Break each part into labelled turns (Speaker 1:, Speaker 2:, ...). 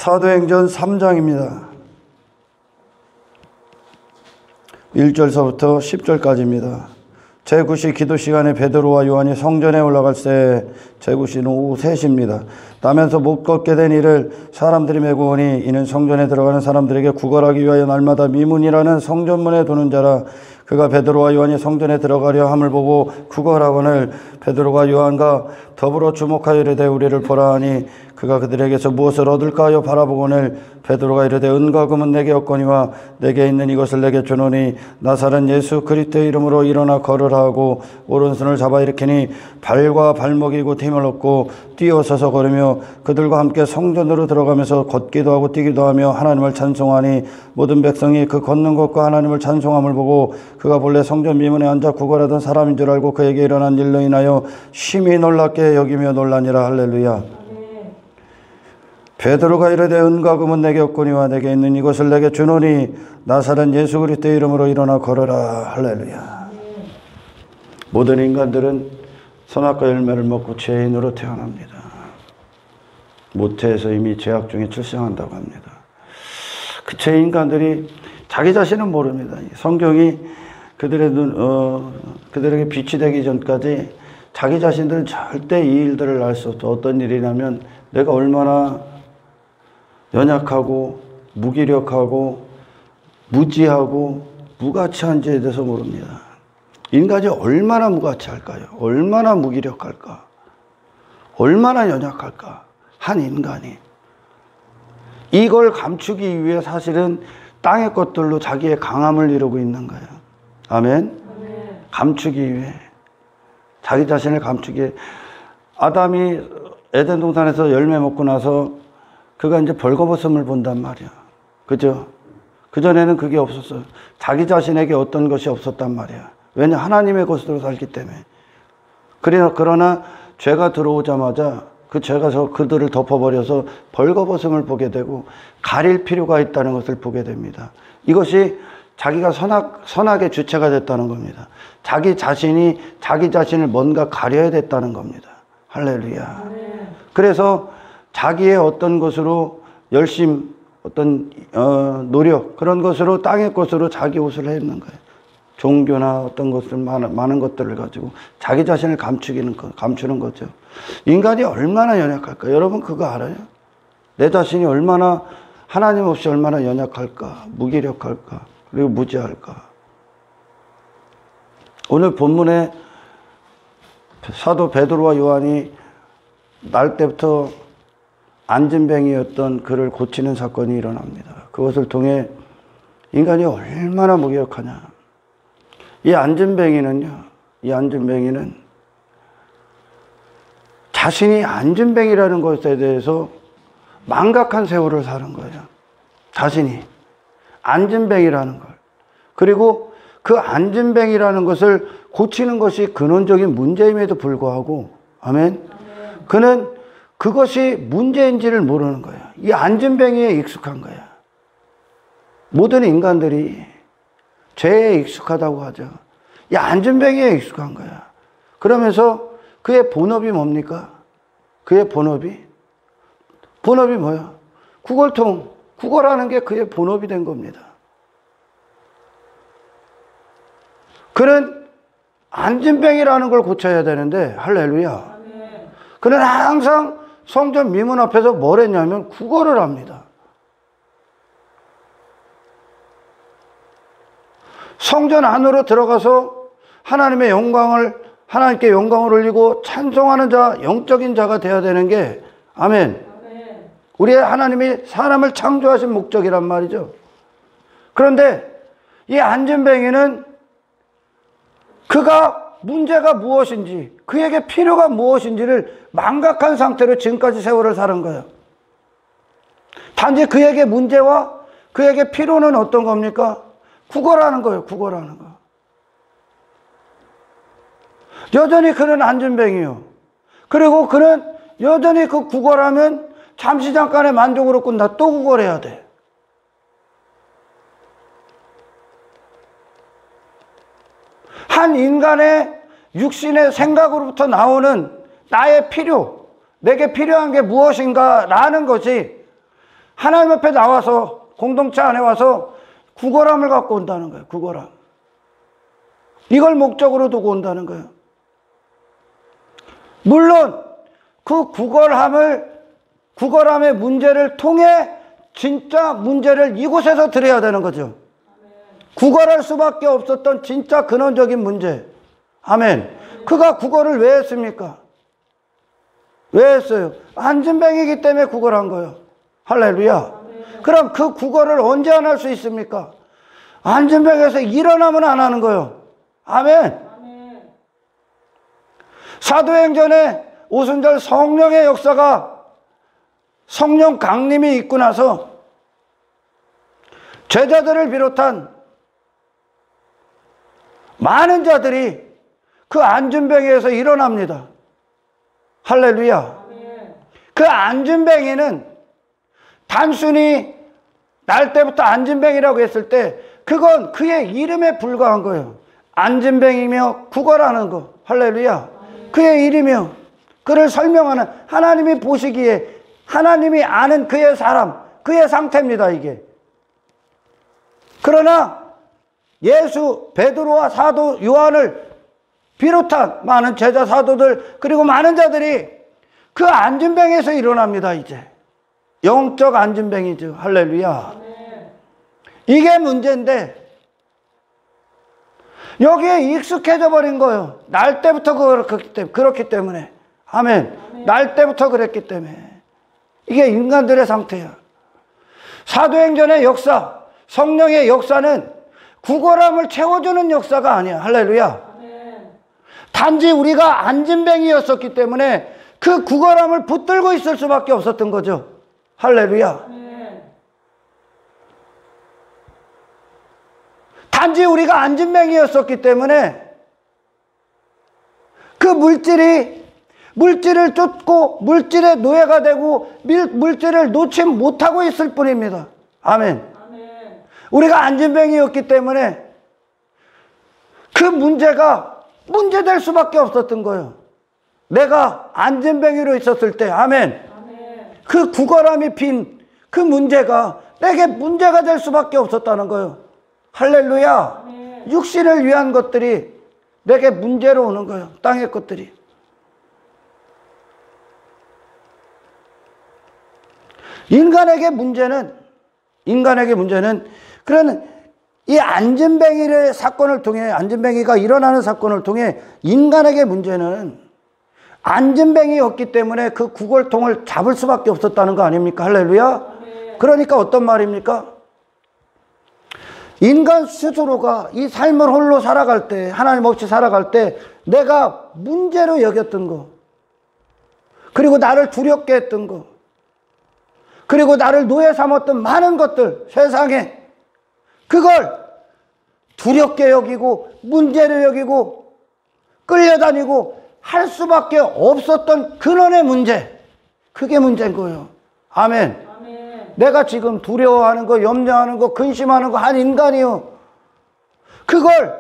Speaker 1: 사도행전 3장입니다. 1절서부터 10절까지입니다. 제9시 기도 시간에 베드로와 요한이 성전에 올라갈 때 제9시는 오후 3시입니다. 나면서 못 걷게 된 이를 사람들이 메고 오니 이는 성전에 들어가는 사람들에게 구걸하기 위하여 날마다 미문이라는 성전문에 도는 자라. 그가 베드로와 요한이 성전에 들어가려 함을 보고 구걸하거늘 베드로가 요한과 더불어 주목하여 이르되 우리를 보라 하니 그가 그들에게서 무엇을 얻을까 하여 바라보거늘 베드로가 이르되 은과 금은 내게 없거니와 내게 있는 이것을 내게 주노니 나사렛 예수 그리스도의 이름으로 일어나 걸으라 하고 오른손을 잡아 일으키니 발과 발목이 곧 힘을 얻고 뛰어서서 걸으며 그들과 함께 성전으로 들어가면서 걷기도 하고 뛰기도 하며 하나님을 찬송하니 모든 백성이 그 걷는 것과 하나님을 찬송함을 보고 그가 본래 성전 미문에 앉아 구걸하던 사람인 줄 알고 그에게 일어난 일로 인하여 심히 놀랍게 여기며 놀라니라. 할렐루야. 베드로가 이르되 은과 금은 내게 없거니와 내게 있는 이것을 내게 주노니 나사렛 예수 그리스도의 이름으로 일어나 걸어라. 할렐루야. 모든 인간들은 선악과 열매를 먹고 죄인으로 태어납니다. 모태에서 이미 죄악 중에 출생한다고 합니다. 그 죄인간들이 자기 자신은 모릅니다. 성경이 그들에게 빛이 되기 전까지 자기 자신들은 절대 이 일들을 알 수 없어. 어떤 일이냐면 내가 얼마나 연약하고 무기력하고 무지하고 무가치한지에 대해서 모릅니다. 인간이 얼마나 무가치할까요? 얼마나 무기력할까? 얼마나 연약할까? 한 인간이. 이걸 감추기 위해 사실은 땅의 것들로 자기의 강함을 이루고 있는 거예요. 아멘? 감추기 위해. 자기 자신을 감추기 위해. 아담이 에덴 동산에서 열매 먹고 나서 그가 이제 벌거벗음을 본단 말이야. 그죠? 그전에는 그게 없었어요. 자기 자신에게 어떤 것이 없었단 말이야. 왜냐? 하나님의 것으로 살기 때문에. 그러나 죄가 들어오자마자 그 죄가 그들을 덮어버려서 벌거벗음을 보게 되고 가릴 필요가 있다는 것을 보게 됩니다. 이것이 자기가 선악의 주체가 됐다는 겁니다. 자기 자신이 자기 자신을 뭔가 가려야 됐다는 겁니다. 할렐루야. 그래서 자기의 어떤 것으로 열심, 어떤 노력, 그런 것으로 땅의 것으로 자기 옷을 했는 거예요. 종교나 어떤 것들, 많은 것들을 가지고 자기 자신을 감추는 거죠. 인간이 얼마나 연약할까? 여러분 그거 알아요? 내 자신이 얼마나 하나님 없이 얼마나 연약할까? 무기력할까? 그리고 무지할까? 오늘 본문에 사도 베드로와 요한이 날 때부터 안진뱅이였던 그를 고치는 사건이 일어납니다. 그것을 통해 인간이 얼마나 무기력하냐. 이 안진뱅이는 자신이 안진뱅이라는 것에 대해서 망각한 세월을 사는 거예요. 자신이 안진뱅이라는 걸. 그리고 그 안진뱅이라는 것을 고치는 것이 근원적인 문제임에도 불구하고, 아멘? 그는 그것이 문제인지를 모르는 거야. 이 안진뱅이에 익숙한 거야. 모든 인간들이 죄에 익숙하다고 하죠. 이 안진뱅이에 익숙한 거야. 그러면서 그의 본업이 뭡니까? 그의 본업이 뭐야? 구걸하는 게 그의 본업이 된 겁니다. 그는 안진뱅이라는 걸 고쳐야 되는데, 할렐루야. 그는 항상 성전 미문 앞에서 뭘 했냐면 구걸을 합니다. 성전 안으로 들어가서 하나님의 하나님께 영광을 올리고 찬송하는 자, 영적인 자가 되어야 되는 게, 아멘. 우리의 하나님이 사람을 창조하신 목적이란 말이죠. 그런데 이 안진뱅이는 그가 문제가 무엇인지, 그에게 필요가 무엇인지를 망각한 상태로 지금까지 세월을 사는 거예요. 단지 그에게 문제와 그에게 필요는 어떤 겁니까? 구걸하는 거예요. 구걸하는 거. 여전히 그는 안진뱅이요. 그리고 그는 여전히 그 구걸하면 잠시 잠깐의 만족으로 끝나 또 구걸해야 돼. 한 인간의 육신의 생각으로부터 나오는 나의 필요, 내게 필요한 게 무엇인가 라는 것이 하나님 앞에 나와서 공동체 안에 와서 구걸함을 갖고 온다는 거예요. 구걸함. 이걸 목적으로 두고 온다는 거예요. 물론 그 구걸함의 문제를 통해 진짜 문제를 이곳에서 드려야 되는 거죠. 구걸할 수밖에 없었던 진짜 근원적인 문제. 아멘. 그가 구걸을 왜 했습니까? 왜 했어요? 안진뱅이기 때문에 구걸한 거예요. 할렐루야. 그럼 그 구걸을 언제 안 할 수 있습니까? 안진뱅이에서 일어나면 안 하는 거예요. 아멘. 사도행전에 오순절 성령의 역사가, 성령 강림이 있고 나서 제자들을 비롯한 많은 자들이 그 안진뱅이에서 일어납니다. 할렐루야. 그 안진뱅이는 단순히 날 때부터 안진뱅이라고 했을 때 그건 그의 이름에 불과한 거예요. 안진뱅이며 구걸하는 거. 할렐루야. 그의 이름이요. 그를 설명하는, 하나님이 보시기에 하나님이 아는 그의 사람, 그의 상태입니다, 이게. 그러나 예수, 베드로와 사도 요한을 비롯한 많은 제자 사도들, 그리고 많은 자들이 그 안진뱅이에서 일어납니다, 이제. 영적 안진뱅이죠. 할렐루야. 이게 문제인데 여기에 익숙해져 버린 거예요. 날 때부터 그렇기 때문에. 아멘. 날 때부터 그랬기 때문에. 이게 인간들의 상태야. 사도행전의 역사, 성령의 역사는 구걸함을 채워주는 역사가 아니야. 할렐루야. 단지 우리가 안진뱅이였었기 때문에 그 구걸함을 붙들고 있을 수밖에 없었던 거죠. 할렐루야. 단지 우리가 안진뱅이였었기 때문에 그 물질을 쫓고 물질의 노예가 되고 물질을 놓지 못하고 있을 뿐입니다. 아멘. 우리가 안진뱅이였기 때문에 그 문제가 문제될 수밖에 없었던 거예요. 내가 안진뱅이로 있었을 때, 아멘. 그 구걸함이 빈 그 문제가 내게 문제가 될 수밖에 없었다는 거예요. 할렐루야. 육신을 위한 것들이 내게 문제로 오는 거예요. 땅의 것들이. 인간에게 문제는 그런 이 안진뱅이의 사건을 통해, 안진뱅이가 일어나는 사건을 통해 인간에게 문제는 안진뱅이였기 때문에 그 구걸통을 잡을 수밖에 없었다는 거 아닙니까? 할렐루야. 그러니까 어떤 말입니까? 인간 스스로가 이 삶을 홀로 살아갈 때, 하나님 없이 살아갈 때 내가 문제로 여겼던 거, 그리고 나를 두렵게 했던 거, 그리고 나를 노예 삼았던 많은 것들, 세상에 그걸 두렵게 여기고 문제로 여기고 끌려다니고 할 수밖에 없었던 근원의 문제, 그게 문제인 거예요. 아멘. 내가 지금 두려워하는 거, 염려하는 거, 근심하는 거 한 인간이요. 그걸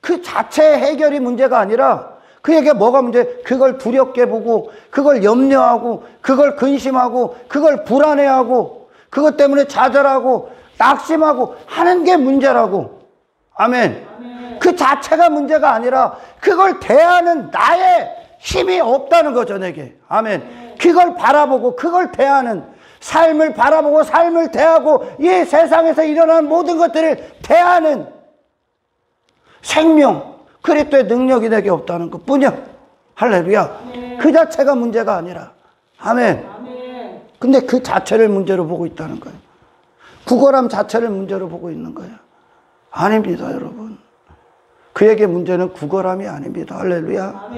Speaker 1: 그 자체의 해결이 문제가 아니라 그에게 뭐가 문제? 그걸 두렵게 보고, 그걸 염려하고, 그걸 근심하고, 그걸 불안해하고, 그것 때문에 좌절하고 낙심하고 하는 게 문제라고. 아멘. 그 자체가 문제가 아니라 그걸 대하는 나의 힘이 없다는 거죠, 내게. 아멘. 그걸 바라보고 그걸 대하는, 삶을 바라보고 삶을 대하고 이 세상에서 일어나는 모든 것들을 대하는 생명, 그리스도의 능력이 내게 없다는 것뿐이야. 할렐루야. 그 자체가 문제가 아니라. 아멘. 근데 그 자체를 문제로 보고 있다는 거예요. 구걸함 자체를 문제로 보고 있는 거예요. 아닙니다, 여러분. 그에게 문제는 구걸함이 아닙니다. 할렐루야.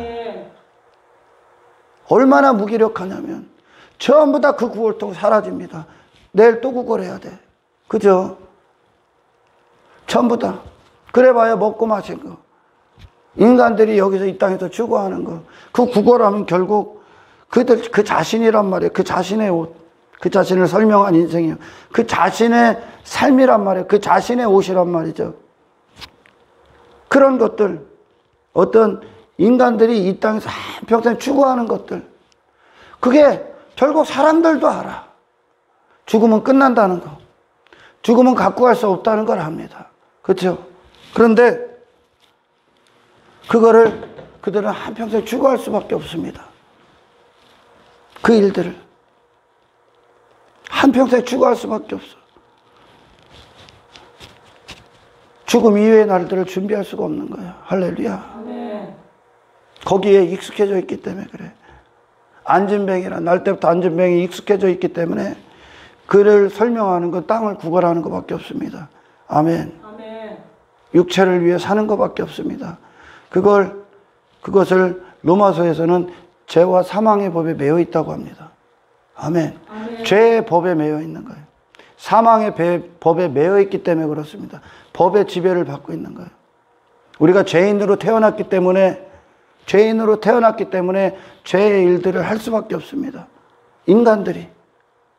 Speaker 1: 얼마나 무기력하냐면 전부 다 그 구걸통 사라집니다. 내일 또 구걸해야 돼. 그죠? 전부 다. 그래봐야 먹고 마신 거. 인간들이 여기서 이 땅에서 추구하는 거. 그 구걸하면 결국 그 자신이란 말이에요. 그 자신의 옷. 그 자신을 설명한 인생이에요. 그 자신의 삶이란 말이에요. 그 자신의 옷이란 말이죠. 그런 것들. 어떤 인간들이 이 땅에서 한평생 추구하는 것들. 그게 결국 사람들도 알아. 죽으면 끝난다는 거. 죽으면 갖고 갈 수 없다는 걸 압니다. 그렇죠? 그런데 그거를 그들은 한평생 추구할 수밖에 없습니다. 그 일들을 한평생 추구할 수밖에 없어. 죽음 이후의 날들을 준비할 수가 없는 거예요. 할렐루야.
Speaker 2: 아멘.
Speaker 1: 거기에 익숙해져 있기 때문에 그래. 안진뱅이라 날 때부터 안진뱅이 익숙해져 있기 때문에 그를 설명하는 건 땅을 구걸하는 것밖에 없습니다. 아멘.
Speaker 2: 아멘.
Speaker 1: 육체를 위해 사는 것밖에 없습니다. 그것을 로마서에서는 죄와 사망의 법에 매여 있다고 합니다. 아멘.
Speaker 2: 아멘.
Speaker 1: 죄의 법에 매여 있는 거예요. 사망의 법에 매여 있기 때문에 그렇습니다. 법의 지배를 받고 있는 거예요. 우리가 죄인으로 태어났기 때문에 죄의 일들을 할 수밖에 없습니다. 인간들이.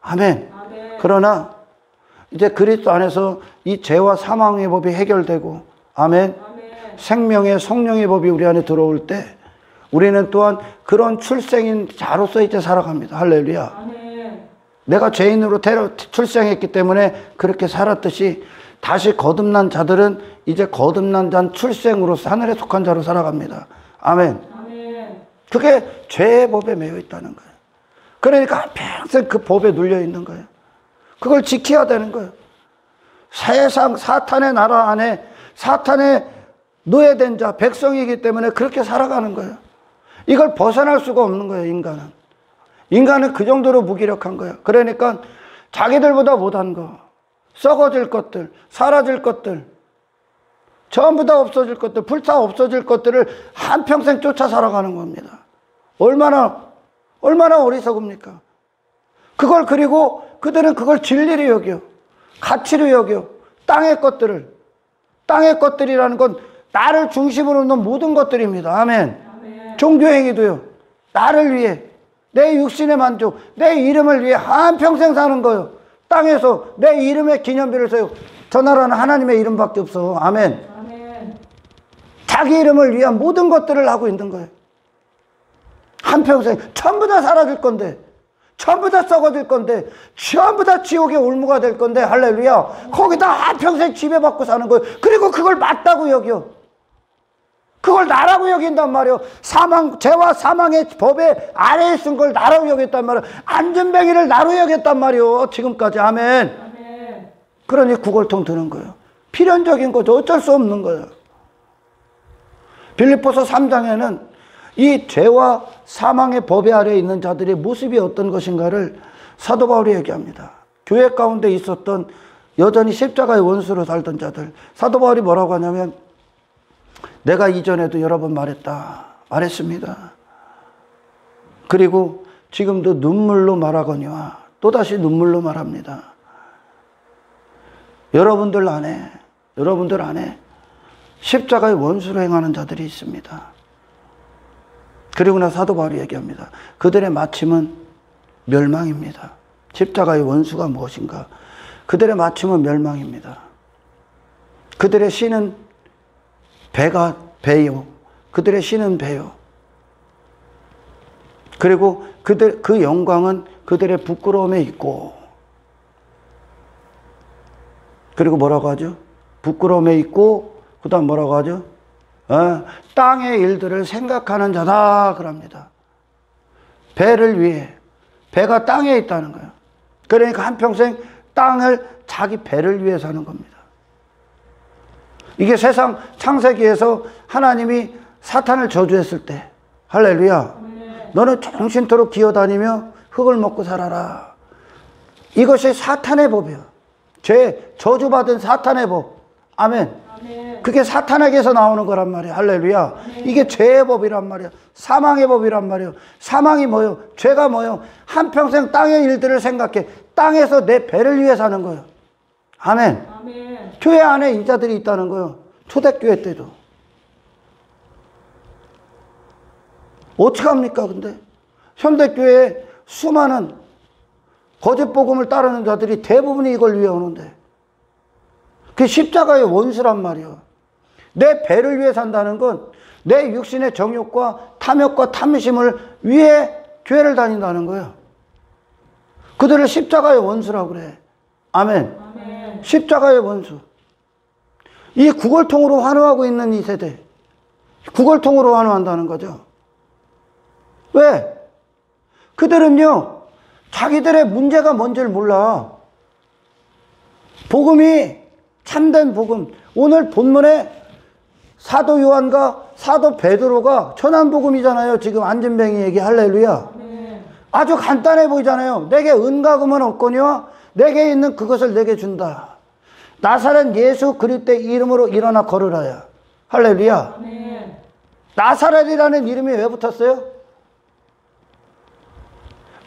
Speaker 1: 아멘.
Speaker 2: 아멘.
Speaker 1: 그러나 이제 그리스도 안에서 이 죄와 사망의 법이 해결되고 아멘.
Speaker 2: 아멘.
Speaker 1: 생명의 성령의 법이 우리 안에 들어올 때 우리는 또한 그런 출생인 자로서 이제 살아갑니다. 할렐루야.
Speaker 2: 아멘.
Speaker 1: 내가 죄인으로 출생했기 때문에 그렇게 살았듯이 다시 거듭난 자들은 이제 거듭난 자 출생으로서 하늘에 속한 자로 살아갑니다. 아멘.
Speaker 2: 아멘.
Speaker 1: 그게 죄의 법에 매여 있다는 거예요. 그러니까 평생 그 법에 눌려 있는 거예요. 그걸 지켜야 되는 거예요. 세상 사탄의 나라 안에 사탄의 노예된 자, 백성이기 때문에 그렇게 살아가는 거예요. 이걸 벗어날 수가 없는 거예요, 인간은. 인간은 그 정도로 무기력한 거예요. 그러니까 자기들보다 못한 거, 썩어질 것들, 사라질 것들, 전부 다 없어질 것들, 불타 없어질 것들을 한평생 쫓아 살아가는 겁니다. 얼마나 어리석습니까? 그리고 그들은 그걸 진리로 여겨, 가치로 여겨, 땅의 것들이라는 건 나를 중심으로 놓는 모든 것들입니다. 아멘.
Speaker 2: 아멘.
Speaker 1: 종교행위도요. 나를 위해, 내 육신의 만족, 내 이름을 위해 한평생 사는 거예요. 땅에서 내 이름의 기념비를 써요. 저 나라는 하나님의 이름밖에 없어. 아멘.
Speaker 2: 아멘.
Speaker 1: 자기 이름을 위한 모든 것들을 하고 있는 거예요. 한평생 전부 다 사라질 건데, 전부 다 썩어질 건데, 전부 다 지옥의 올무가 될 건데, 할렐루야. 거기다 한평생 지배받고 사는 거예요. 그리고 그걸 맞다고 여겨. 그걸 나라고 여긴단 말이에요. 죄와 사망의 법에 아래에 쓴 걸 나라고 여겼단 말이에요. 안전뱅이를 나로 여겼단 말이에요. 지금까지. 아멘.
Speaker 2: 아멘.
Speaker 1: 그러니 구걸통 드는 거예요. 필연적인 거죠. 어쩔 수 없는 거예요. 빌립보서 3장에는 이 죄와 사망의 법에 아래에 있는 자들의 모습이 어떤 것인가를 사도 바울이 얘기합니다. 교회 가운데 있었던 여전히 십자가의 원수로 살던 자들. 사도 바울이 뭐라고 하냐면 내가 이전에도 여러 번 말했습니다. 그리고 지금도 눈물로 말하거니와 또다시 눈물로 말합니다. 여러분들 안에 십자가의 원수로 행하는 자들이 있습니다. 그리고 나 사도 바울이 얘기합니다. 그들의 마침은 멸망입니다. 십자가의 원수가 무엇인가? 그들의 마침은 멸망입니다. 그들의 신은 배요. 그들의 신은 배요. 그리고 그 영광은 그들의 부끄러움에 있고, 그리고 뭐라고 하죠? 부끄러움에 있고, 그 다음 뭐라고 하죠? 땅의 일들을 생각하는 자다 그럽니다. 배를 위해, 배가 땅에 있다는 거예요. 그러니까 한평생 땅을 자기 배를 위해 사는 겁니다. 이게 세상 창세기에서 하나님이 사탄을 저주했을 때, 할렐루야. 너는 정신토록 기어다니며 흙을 먹고 살아라. 이것이 사탄의 법이에요. 저주받은 사탄의 법. 아멘.
Speaker 2: 아멘.
Speaker 1: 그게 사탄에게서 나오는 거란 말이야. 할렐루야. 이게 죄의 법이란 말이야. 사망의 법이란 말이야. 사망이 뭐요? 죄가 뭐요? 한평생 땅의 일들을 생각해. 땅에서 내 배를 위해 사는 거예요. 아멘.
Speaker 2: 아멘.
Speaker 1: 교회 안에 인자들이 있다는 거예요. 초대교회 때도. 어떡합니까, 근데? 현대교회에 수많은 거짓 복음을 따르는 자들이 대부분이 이걸 위해 오는데. 그게 십자가의 원수란 말이에요. 내 배를 위해 산다는 건 내 육신의 정욕과 탐욕과 탐심을 위해 교회를 다닌다는 거예요. 그들을 십자가의 원수라고 그래. 아멘.
Speaker 2: 아멘.
Speaker 1: 십자가의 원수. 이 구걸통으로 환호하고 있는 이 세대. 구걸통으로 환호한다는 거죠. 왜? 그들은요, 자기들의 문제가 뭔지를 몰라. 복음이 참된 복음. 오늘 본문에 사도 요한과 사도 베드로가 전한 복음이잖아요. 지금 안진뱅이 얘기. 할렐루야. 아주 간단해 보이잖아요. 내게 은과 금은 없거니와 내게 있는 그것을 내게 준다. 나사렛 예수 그리스도의 이름으로 일어나 걸으라야. 할렐루야.
Speaker 2: 아멘.
Speaker 1: 나사렛이라는 이름이 왜 붙었어요?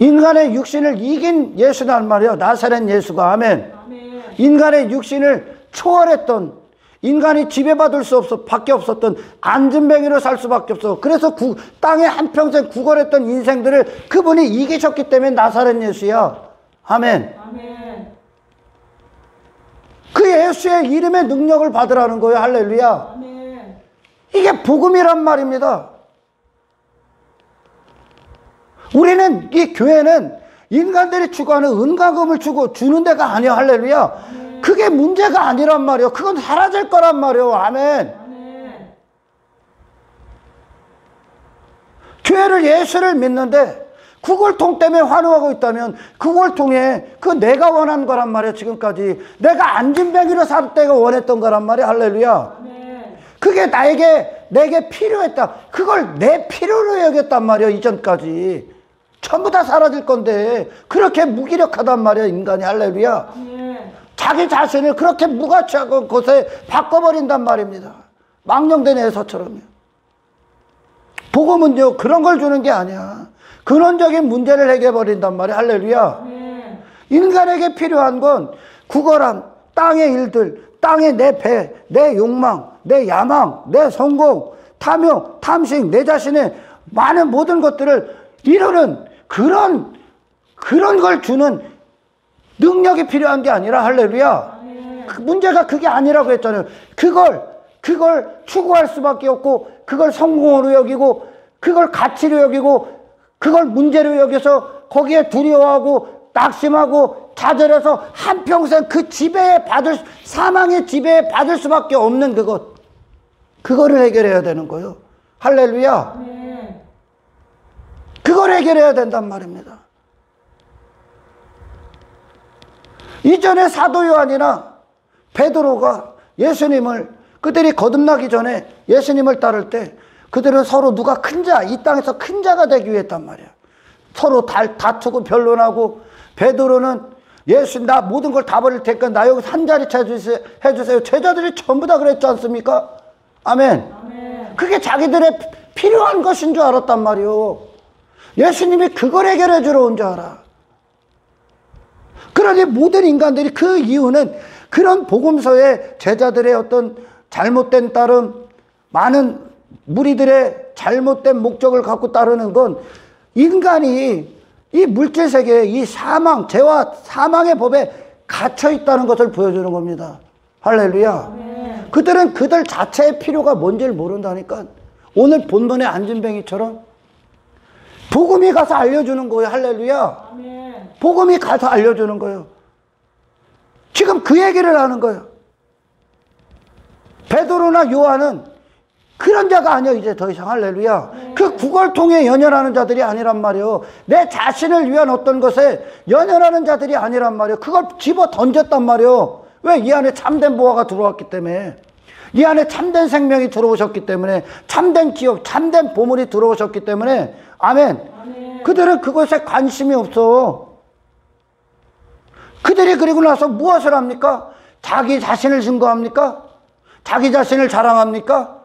Speaker 1: 인간의 육신을 이긴 예수란 말이에요. 나사렛 예수가. 아멘.
Speaker 2: 아멘.
Speaker 1: 인간의 육신을 초월했던, 인간이 지배받을 수 밖에 없었던 안진뱅이로 살 수밖에 없어. 그래서 땅에 한평생 구걸했던 인생들을 그분이 이기셨기 때문에 나사렛 예수야. 아멘.
Speaker 2: 아멘.
Speaker 1: 그 예수의 이름의 능력을 받으라는 거예요. 할렐루야.
Speaker 2: 아멘.
Speaker 1: 이게 복음이란 말입니다. 우리는, 이 교회는 인간들이 추구하는 은과금을 주는 데가 아니야. 할렐루야. 그게 문제가 아니란 말이에요. 그건 사라질 거란 말이에요. 아멘.
Speaker 2: 아멘.
Speaker 1: 교회를, 예수를 믿는데 구걸통 때문에 환호하고 있다면 구걸통에 그 내가 원한 거란 말이에요. 지금까지 내가 안진뱅이로 살 때가 원했던 거란 말이에요. 할렐루야.
Speaker 2: 아멘.
Speaker 1: 그게 내게 필요했다. 그걸 내 필요로 여겼단 말이에요. 이전까지 전부 다 사라질 건데 그렇게 무기력하단 말이에요. 인간이. 할렐루야.
Speaker 2: 아멘.
Speaker 1: 자기 자신을 그렇게 무가치하고 곳에 바꿔버린단 말입니다. 망령된 에서처럼요. 복음은요, 그런 걸 주는 게 아니야. 근원적인 문제를 해결해버린단 말이야. 할렐루야.
Speaker 2: 아멘.
Speaker 1: 인간에게 필요한 건 구걸함, 땅의 일들, 땅의 내 배, 내 욕망, 내 야망, 내 성공, 탐욕, 탐식, 내 자신의 많은 모든 것들을 이루는 그런 걸 주는 능력이 필요한 게 아니라. 할렐루야. 그 문제가 그게 아니라고 했잖아요. 그걸 추구할 수밖에 없고, 그걸 성공으로 여기고, 그걸 가치로 여기고, 그걸 문제로 여겨서 거기에 두려워하고 낙심하고 좌절해서 한평생 그 사망의 지배에 받을 수밖에 없는 그거를 해결해야 되는 거예요. 할렐루야.
Speaker 2: 아멘.
Speaker 1: 그걸 해결해야 된단 말입니다. 이전에 사도 요한이나 베드로가 그들이 거듭나기 전에 예수님을 따를 때 그들은 서로 누가 큰 자, 이 땅에서 큰 자가 되기 위해 했단 말이야. 서로 다투고 변론하고, 베드로는 예수, 나 모든 걸 다 버릴 테니까 나 여기서 한 자리 해주세요. 제자들이 전부 다 그랬지 않습니까? 아멘.
Speaker 2: 아멘.
Speaker 1: 그게 자기들의 필요한 것인 줄 알았단 말이요. 예수님이 그걸 해결해 주러 온 줄 알아. 그러니 모든 인간들이 그 이유는 그런 복음서에 제자들의 어떤 잘못된 따름, 많은 무리들의 잘못된 목적을 갖고 따르는 건 인간이 이 물질 세계에 이 죄와 사망의 법에 갇혀 있다는 것을 보여주는 겁니다. 할렐루야.
Speaker 2: 아멘.
Speaker 1: 그들은 그들 자체의 필요가 뭔지를 모른다니까. 오늘 본문의 안진뱅이처럼 복음이 가서 알려주는 거예요. 할렐루야.
Speaker 2: 아멘.
Speaker 1: 복음이 가서 알려주는 거예요. 지금 그 얘기를 하는 거예요. 베드로나 요한은 그런 자가 아니야. 이제 더 이상. 할렐루야. 그 구걸통에 연연하는 자들이 아니란 말이에요. 내 자신을 위한 어떤 것에 연연하는 자들이 아니란 말이에요. 그걸 집어 던졌단 말이에요. 왜? 이 안에 참된 보화가 들어왔기 때문에, 이 안에 참된 생명이 들어오셨기 때문에, 참된 기업, 참된 보물이 들어오셨기 때문에. 아멘.
Speaker 2: 아멘.
Speaker 1: 그들은 그것에 관심이 없어. 그들이 그리고 나서 무엇을 합니까? 자기 자신을 증거합니까? 자기 자신을 자랑합니까?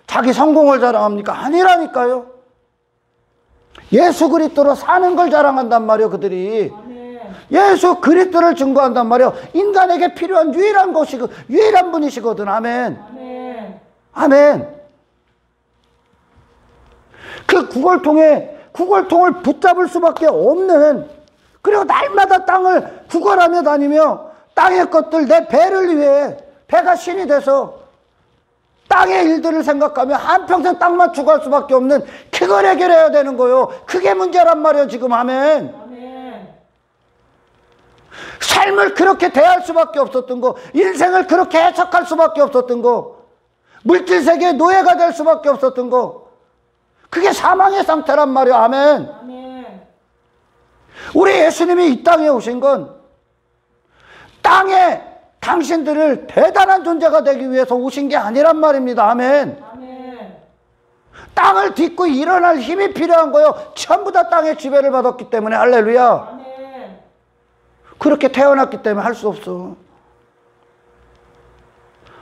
Speaker 1: 자기 성공을 자랑합니까? 아니라니까요. 예수 그리스도로 사는 걸 자랑한단 말이에요. 그들이.
Speaker 2: 아멘.
Speaker 1: 예수 그리스도를 증거한단 말이에요. 인간에게 필요한 유일한 분이시거든. 아멘.
Speaker 2: 아멘.
Speaker 1: 아멘. 그 구걸통을 붙잡을 수밖에 없는, 그리고 날마다 땅을 구걸하며 다니며 땅의 것들, 내 배를 위해 배가 신이 돼서 땅의 일들을 생각하며 한평생 땅만 추구할 수밖에 없는, 그걸 해결해야 되는 거예요. 그게 문제란 말이에요. 지금. 아멘.
Speaker 2: 아멘.
Speaker 1: 삶을 그렇게 대할 수밖에 없었던 거, 인생을 그렇게 해석할 수밖에 없었던 거, 물질 세계의 노예가 될 수밖에 없었던 거, 그게 사망의 상태란 말이야. 아멘.
Speaker 2: 아멘.
Speaker 1: 우리 예수님이 이 땅에 오신 건 땅에 당신들을 대단한 존재가 되기 위해서 오신 게 아니란 말입니다. 아멘.
Speaker 2: 아멘.
Speaker 1: 땅을 딛고 일어날 힘이 필요한 거요. 전부 다 땅의 지배를 받았기 때문에. 할렐루야.
Speaker 2: 아멘.
Speaker 1: 그렇게 태어났기 때문에 할 수 없어.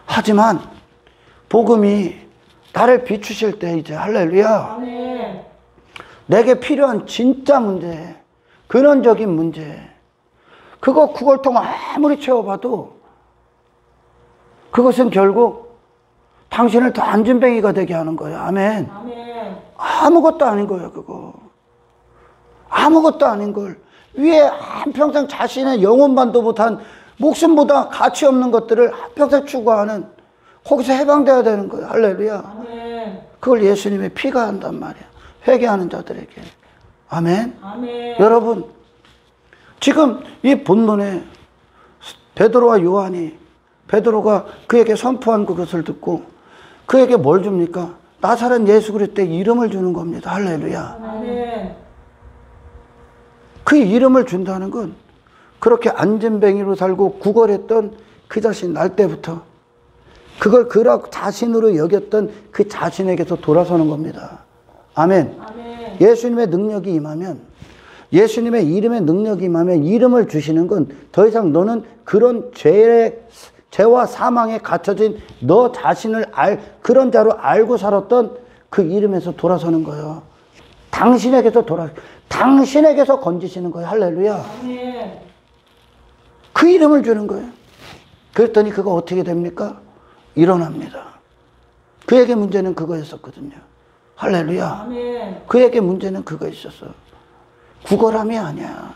Speaker 1: 하지만 복음이 나를 비추실 때 이제 할렐루야.
Speaker 2: 아멘.
Speaker 1: 내게 필요한 진짜 문제, 근원적인 문제, 그거 구걸통 아무리 채워봐도 그것은 결국 당신을 더 안진뱅이가 되게 하는 거예요. 아멘.
Speaker 2: 아멘.
Speaker 1: 아무것도 아닌 거예요. 그거 아무것도 아닌 걸 위에 한평생 자신의 영혼만도 못한 목숨보다 가치 없는 것들을 한평생 추구하는, 거기서 해방되어야 되는 거예요. 할렐루야.
Speaker 2: 아멘.
Speaker 1: 그걸 예수님의 피가 한단 말이야. 회개하는 자들에게. 아멘.
Speaker 2: 아멘.
Speaker 1: 여러분, 지금 이 본문에 베드로와 요한이, 베드로가 그에게 선포한 그것을 듣고 그에게 뭘 줍니까? 나사렛 예수 그리스도의 이름을 주는 겁니다. 할렐루야.
Speaker 2: 아멘.
Speaker 1: 그 이름을 준다는 건 그렇게 안진뱅이로 살고 구걸했던 그 자신 날 때부터 그걸 그러 자신으로 여겼던 그 자신에게서 돌아서는 겁니다. 아멘.
Speaker 2: 아멘.
Speaker 1: 예수님의 능력이 임하면, 예수님의 이름의 능력이 임하면 이름을 주시는 건 더 이상 너는 그런 죄와 사망에 갇혀진 너 자신을 그런 자로 알고 살았던 그 이름에서 돌아서는 거예요. 당신에게서 건지시는 거예요. 할렐루야.
Speaker 2: 아멘.
Speaker 1: 그 이름을 주는 거예요. 그랬더니 그거 어떻게 됩니까? 일어납니다. 그에게 문제는 그거였었거든요. 할렐루야.
Speaker 2: 아멘.
Speaker 1: 그에게 문제는 그거 있었어. 구걸함이 아니야.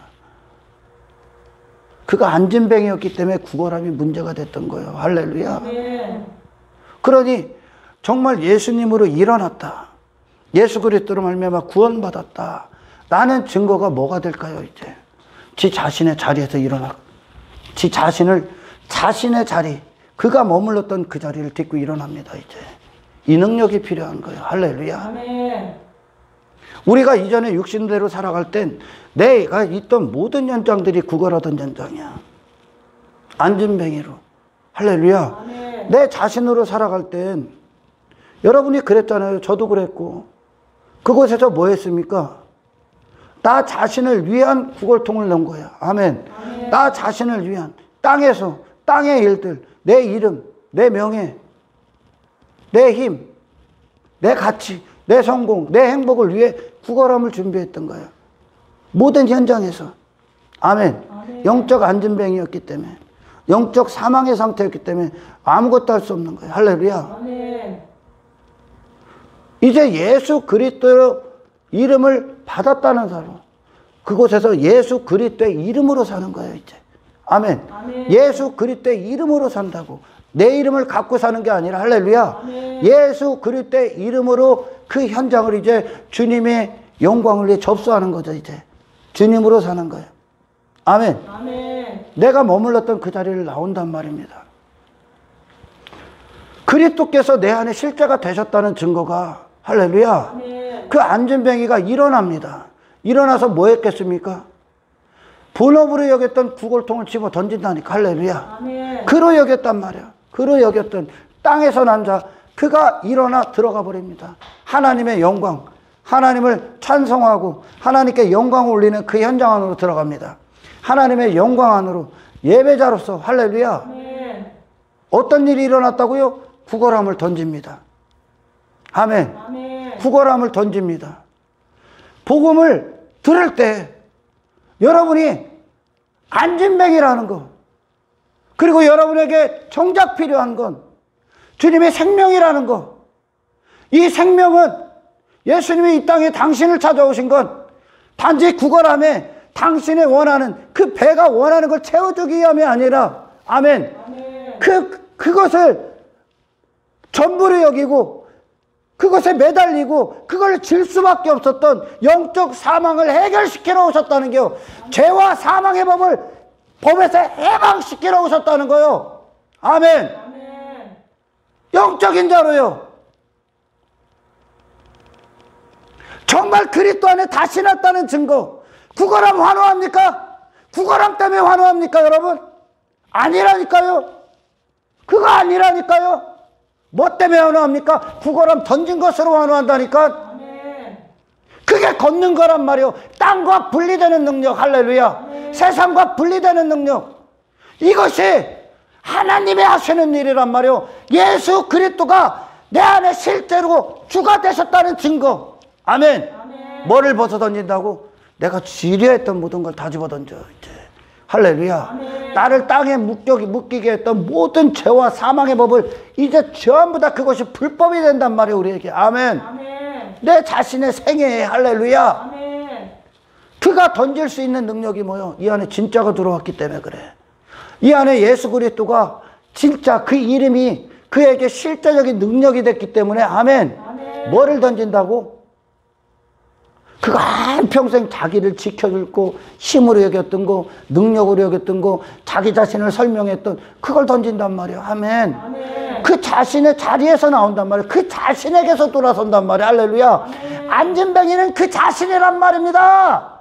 Speaker 1: 그가 안진뱅이였기 때문에 구걸함이 문제가 됐던 거예요. 할렐루야.
Speaker 2: 아멘.
Speaker 1: 그러니 정말 예수님으로 일어났다, 예수 그리스도로 말미암아 구원받았다, 라는 증거가 뭐가 될까요? 이제 지 자신의 자리에서 일어나, 지 자신의 자리, 그가 머물렀던 그 자리를 딛고 일어납니다. 이제 이 능력이 필요한 거예요. 할렐루야.
Speaker 2: 아멘.
Speaker 1: 우리가 이전에 육신대로 살아갈 땐 내가 있던 모든 연장들이 구걸하던 연장이야. 안진뱅이로. 할렐루야.
Speaker 2: 아멘.
Speaker 1: 내 자신으로 살아갈 땐 여러분이 그랬잖아요. 저도 그랬고. 그곳에서 뭐 했습니까? 나 자신을 위한 구걸통을 넣은 거야. 아멘.
Speaker 2: 아멘.
Speaker 1: 나 자신을 위한 땅에서 땅의 일들, 내 이름, 내 명예, 내 힘, 내 가치, 내 성공, 내 행복을 위해 구걸함을 준비했던 거예요. 모든 현장에서. 아멘.
Speaker 2: 아멘.
Speaker 1: 영적 안진뱅이였기 때문에, 영적 사망의 상태였기 때문에 아무것도 할 수 없는 거예요. 할렐루야.
Speaker 2: 아멘.
Speaker 1: 이제 예수 그리스도의 이름을 받았다는 사람, 그곳에서 예수 그리스도의 이름으로 사는 거예요. 이제. 아멘.
Speaker 2: 아멘.
Speaker 1: 예수 그리스도의 이름으로 산다고. 내 이름을 갖고 사는 게 아니라, 할렐루야.
Speaker 2: 아멘.
Speaker 1: 예수 그리스도의 이름으로 그 현장을 이제 주님의 영광을 위해 접수하는 거죠. 이제 주님으로 사는 거예요. 아멘.
Speaker 2: 아멘.
Speaker 1: 내가 머물렀던 그 자리를 나온단 말입니다. 그리스도께서 내 안에 실제가 되셨다는 증거가, 할렐루야,
Speaker 2: 아멘.
Speaker 1: 그 안진뱅이가 일어납니다. 일어나서 뭐 했겠습니까? 본업으로 여겼던 구걸통을 집어 던진다니까. 할렐루야.
Speaker 2: 아멘.
Speaker 1: 그로 여겼단 말이야. 그로 여겼던 땅에서 난 자, 그가 일어나 들어가 버립니다. 하나님의 영광, 하나님을 찬송하고 하나님께 영광을 올리는 그 현장 안으로 들어갑니다. 하나님의 영광 안으로 예배자로서. 할렐루야.
Speaker 2: 아멘.
Speaker 1: 어떤 일이 일어났다고요? 구걸함을 던집니다. 아멘.
Speaker 2: 아멘.
Speaker 1: 구걸함을 던집니다. 복음을 들을 때 여러분이 안진뱅이라는 것, 그리고 여러분에게 정작 필요한 건 주님의 생명이라는 것. 이 생명은 예수님이 이 땅에 당신을 찾아오신 건 단지 구걸함에 당신의 원하는 그 배가 원하는 걸 채워주기 위함이 아니라, 아멘,
Speaker 2: 아멘.
Speaker 1: 그것을 전부로 여기고 그것에 매달리고 그걸 질 수밖에 없었던 영적 사망을 해결시키러 오셨다는 게요. 죄와 사망의 법을 법에서 해방시키러 오셨다는 거예요. 아멘.
Speaker 2: 아멘.
Speaker 1: 영적인 자로요. 정말 그리스도 안에 다시 났다는 증거. 구걸함 환호합니까? 구걸함 때문에 환호합니까, 여러분? 아니라니까요. 그거 아니라니까요. 뭐 때문에 환호합니까? 구걸함 던진 것으로 환호한다니까.
Speaker 2: 아멘.
Speaker 1: 그게 걷는 거란 말이요. 땅과 분리되는 능력. 할렐루야. 세상과 분리되는 능력. 이것이 하나님이 하시는 일이란 말이요. 예수 그리스도가 내 안에 실제로 주가 되셨다는 증거. 아멘.
Speaker 2: 아멘.
Speaker 1: 뭐를 벗어 던진다고? 내가 지뢰했던 모든 걸 다 집어 던져 이제. 할렐루야.
Speaker 2: 아멘.
Speaker 1: 나를 땅에 묶이게 했던 모든 죄와 사망의 법을 이제 전부 다 그것이 불법이 된단 말이에요, 우리에게. 아멘.
Speaker 2: 아멘.
Speaker 1: 내 자신의 생애에. 할렐루야.
Speaker 2: 아멘.
Speaker 1: 그가 던질 수 있는 능력이 뭐요? 이 안에 진짜가 들어왔기 때문에 그래. 이 안에 예수 그리스도가 진짜 그 이름이 그에게 실제적인 능력이 됐기 때문에. 아멘.
Speaker 2: 아멘.
Speaker 1: 뭐를 던진다고? 그가 한평생 자기를 지켜줄고 힘으로 여겼던 거, 능력으로 여겼던 거, 자기 자신을 설명했던 그걸 던진단 말이에요. 아멘.
Speaker 2: 아멘.
Speaker 1: 그 자신의 자리에서 나온단 말이에요. 그 자신에게서 돌아선단 말이에요. 할렐루야.
Speaker 2: 아멘.
Speaker 1: 안진뱅이는 그 자신이란 말입니다.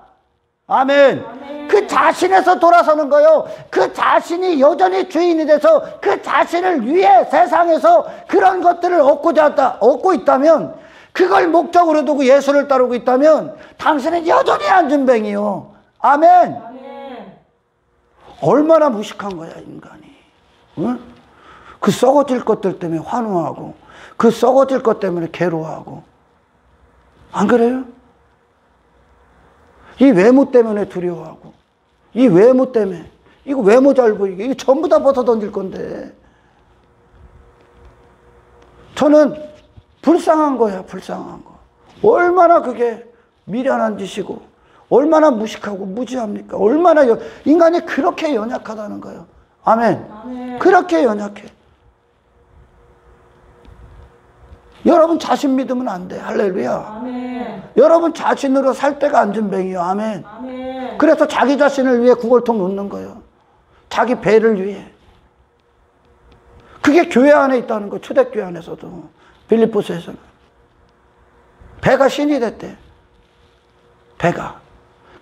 Speaker 1: 아멘.
Speaker 2: 아멘.
Speaker 1: 그 자신에서 돌아서는 거요. 그 자신이 여전히 주인이 돼서 그 자신을 위해 세상에서 그런 것들을 얻고 있다면, 그걸 목적으로 두고 예수를 따르고 있다면 당신은 여전히 안진뱅이요. 아멘.
Speaker 2: 아멘.
Speaker 1: 얼마나 무식한 거야, 인간이. 응? 그 썩어질 것들 때문에 환호하고, 그 썩어질 것 때문에 괴로워하고. 안 그래요? 이 외모 때문에 두려워하고, 이 외모 때문에, 이거 외모 잘 보이게, 이거 전부 다 벗어 던질 건데. 저는 불쌍한 거야, 불쌍한 거. 얼마나 그게 미련한 짓이고, 얼마나 무식하고 무지합니까? 얼마나 인간이 그렇게 연약하다는 거예요. 아멘.
Speaker 2: 아멘.
Speaker 1: 그렇게 연약해. 여러분 자신 믿으면 안 돼. 할렐루야.
Speaker 2: 아멘.
Speaker 1: 여러분 자신으로 살 때가 안진뱅이요. 아멘.
Speaker 2: 아멘.
Speaker 1: 그래서 자기 자신을 위해 구걸통 놓는 거예요. 자기 배를 위해. 그게 교회 안에 있다는 거. 초대교회 안에서도. 빌립보서에서는. 배가 신이 됐대. 배가.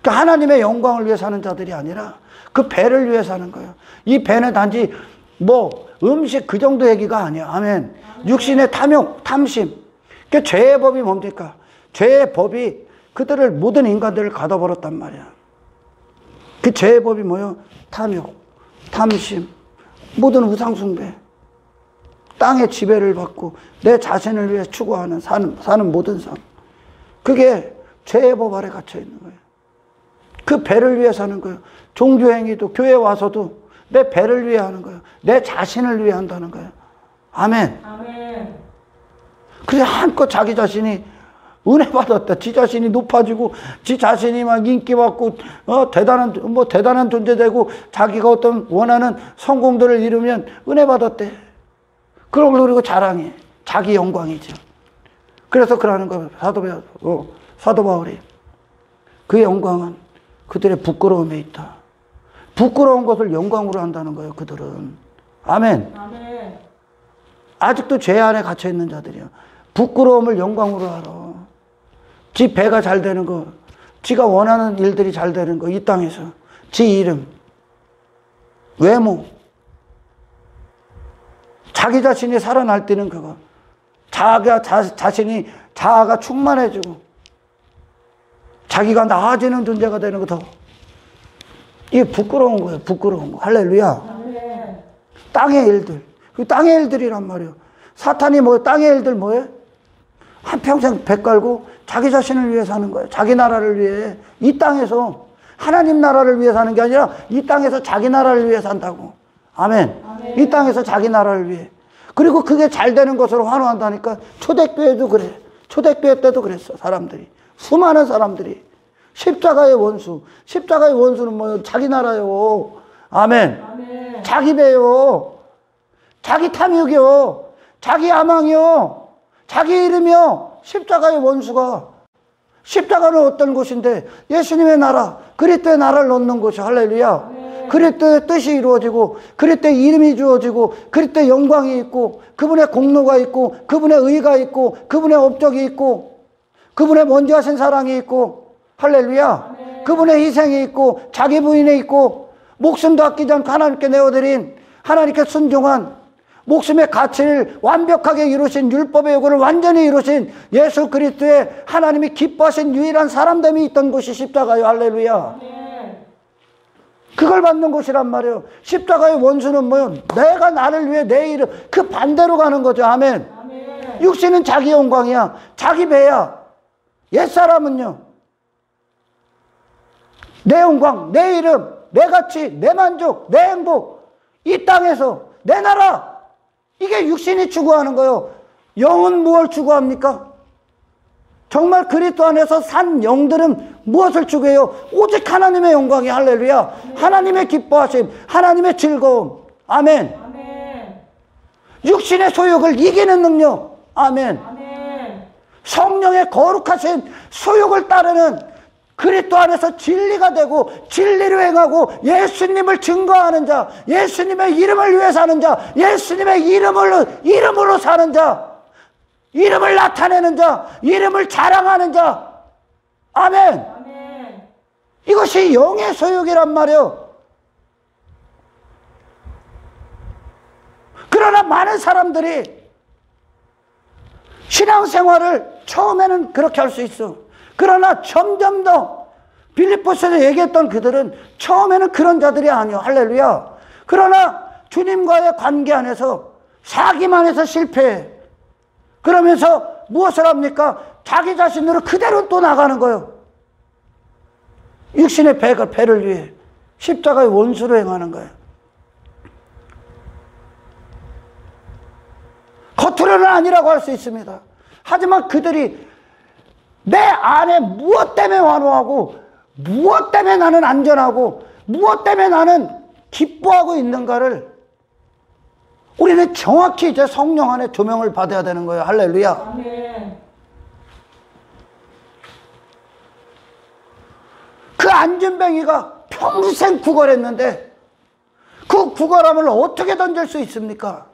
Speaker 1: 그러니까 하나님의 영광을 위해 사는 자들이 아니라 그 배를 위해 사는 거예요. 이 배는 단지 뭐 음식 그 정도 얘기가 아니야. 아멘. 육신의 탐욕, 탐심. 그러니까 죄의 법이 뭡니까? 죄의 법이 그들을, 모든 인간들을 가둬버렸단 말이야. 그 죄의 법이 뭐예요? 탐욕, 탐심, 모든 우상숭배, 땅의 지배를 받고 내 자신을 위해 추구하는 사는 모든 삶. 그게 죄의 법 아래 갇혀 있는 거예요. 그 배를 위해 사는 거예요. 종교행위도 교회 와서도 내 배를 위해 하는 거예요. 내 자신을 위해 한다는 거예요. 아멘.
Speaker 2: 아멘.
Speaker 1: 그래서 한껏 자기 자신이 은혜 받았다. 지 자신이 높아지고, 지 자신이 막 인기 받고, 대단한 존재 되고, 자기가 어떤 원하는 성공들을 이루면 은혜 받았대. 그리고 자랑해. 자기 영광이죠. 그래서 그러는 거예요. 사도 바울이. 그 영광은 그들의 부끄러움에 있다. 부끄러운 것을 영광으로 한다는 거예요, 그들은. 아멘.
Speaker 2: 아멘.
Speaker 1: 아직도 죄 안에 갇혀 있는 자들이야. 부끄러움을 영광으로 알아. 지 배가 잘 되는 거, 지가 원하는 일들이 잘 되는 거, 이 땅에서. 지 이름, 외모, 자기 자신이 살아날 때는 그거. 자아가 충만해지고, 자기가 나아지는 존재가 되는 거 더. 이게 부끄러운 거예요, 부끄러운 거. 할렐루야.
Speaker 2: 아멘.
Speaker 1: 땅의 일들. 그 땅의 일들이란 말이에요. 사탄이 땅의 일들 뭐예요? 한평생 배 깔고 자기 자신을 위해 사는 거예요. 자기 나라를 위해. 이 땅에서 하나님 나라를 위해 사는 게 아니라 이 땅에서 자기 나라를 위해 산다고. 아멘.
Speaker 2: 아멘.
Speaker 1: 이 땅에서 자기 나라를 위해. 그리고 그게 잘 되는 것으로 환호한다니까. 초대교회도 그래. 초대교회 때도 그랬어, 사람들이. 수많은 사람들이. 십자가의 원수. 십자가의 원수는 뭐예요? 자기 나라요. 아멘.
Speaker 2: 아멘.
Speaker 1: 자기 배요. 자기 탐욕이요. 자기 야망이요. 자기 이름이요. 십자가의 원수가. 십자가는 어떤 곳인데? 예수님의 나라, 그리스도의 나라를 놓는 곳이. 할렐루야.
Speaker 2: 아멘.
Speaker 1: 그리스도의 뜻이 이루어지고 그리스도의 이름이 주어지고 그리스도의 영광이 있고 그분의 공로가 있고 그분의 의가 있고 그분의 업적이 있고 그분의 먼저 하신 사랑이 있고 할렐루야. 그분의 희생이 있고 자기 부인이 있고 목숨도 아끼지 않고 하나님께 내어드린 하나님께 순종한 목숨의 가치를 완벽하게 이루신 율법의 요구를 완전히 이루신 예수 그리스도의 하나님이 기뻐하신 유일한 사람됨이 있던 곳이 십자가요. 할렐루야. 그걸 받는 곳이란 말이에요. 십자가의 원수는 뭐요? 내가 나를 위해 내 이름 그 반대로 가는 거죠. 아멘. 육신은 자기 영광이야. 자기 배야. 옛사람은요 내 영광, 내 이름, 내 가치, 내 만족, 내 행복, 이 땅에서 내 나라, 이게 육신이 추구하는 거예요. 영은 무엇을 추구합니까? 정말 그리스도 안에서 산 영들은 무엇을 추구해요? 오직 하나님의 영광이. 할렐루야. 하나님의 기뻐하심, 하나님의 즐거움. 아멘. 육신의 소욕을 이기는 능력. 아멘. 성령의 거룩하신 소욕을 따르는 그리스도 안에서 진리가 되고 진리로 행하고 예수님을 증거하는 자, 예수님의 이름을 위해 사는 자, 예수님의 이름으로 사는 자, 이름을 나타내는 자, 이름을 자랑하는 자. 아멘. 이것이 영의 소욕이란 말이에요. 그러나 많은 사람들이 신앙생활을 처음에는 그렇게 할 수 있어. 그러나 점점 더 빌립보서에서 얘기했던 그들은 처음에는 그런 자들이 아니요. 할렐루야. 그러나 주님과의 관계 안에서 사기만 해서 실패해. 그러면서 무엇을 합니까? 자기 자신으로 그대로 또 나가는 거예요. 육신의 배를 위해 십자가의 원수로 행하는 거예요. 겉으로는 아니라고 할 수 있습니다. 하지만 그들이 내 안에 무엇 때문에 완호하고 무엇 때문에 나는 안전하고 무엇 때문에 나는 기뻐하고 있는가를 우리는 정확히 이제 성령 안에 조명을 받아야 되는 거예요. 할렐루야.
Speaker 2: 아멘.
Speaker 1: 그 안진뱅이가 평생 구걸했는데 그 구걸함을 어떻게 던질 수 있습니까?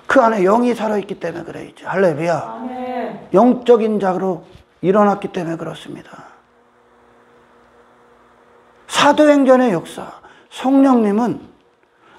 Speaker 1: 그 안에 영이 살아있기 때문에 그래. 할렐루야.
Speaker 2: 아멘.
Speaker 1: 영적인 자로 일어났기 때문에 그렇습니다. 사도행전의 역사, 성령님은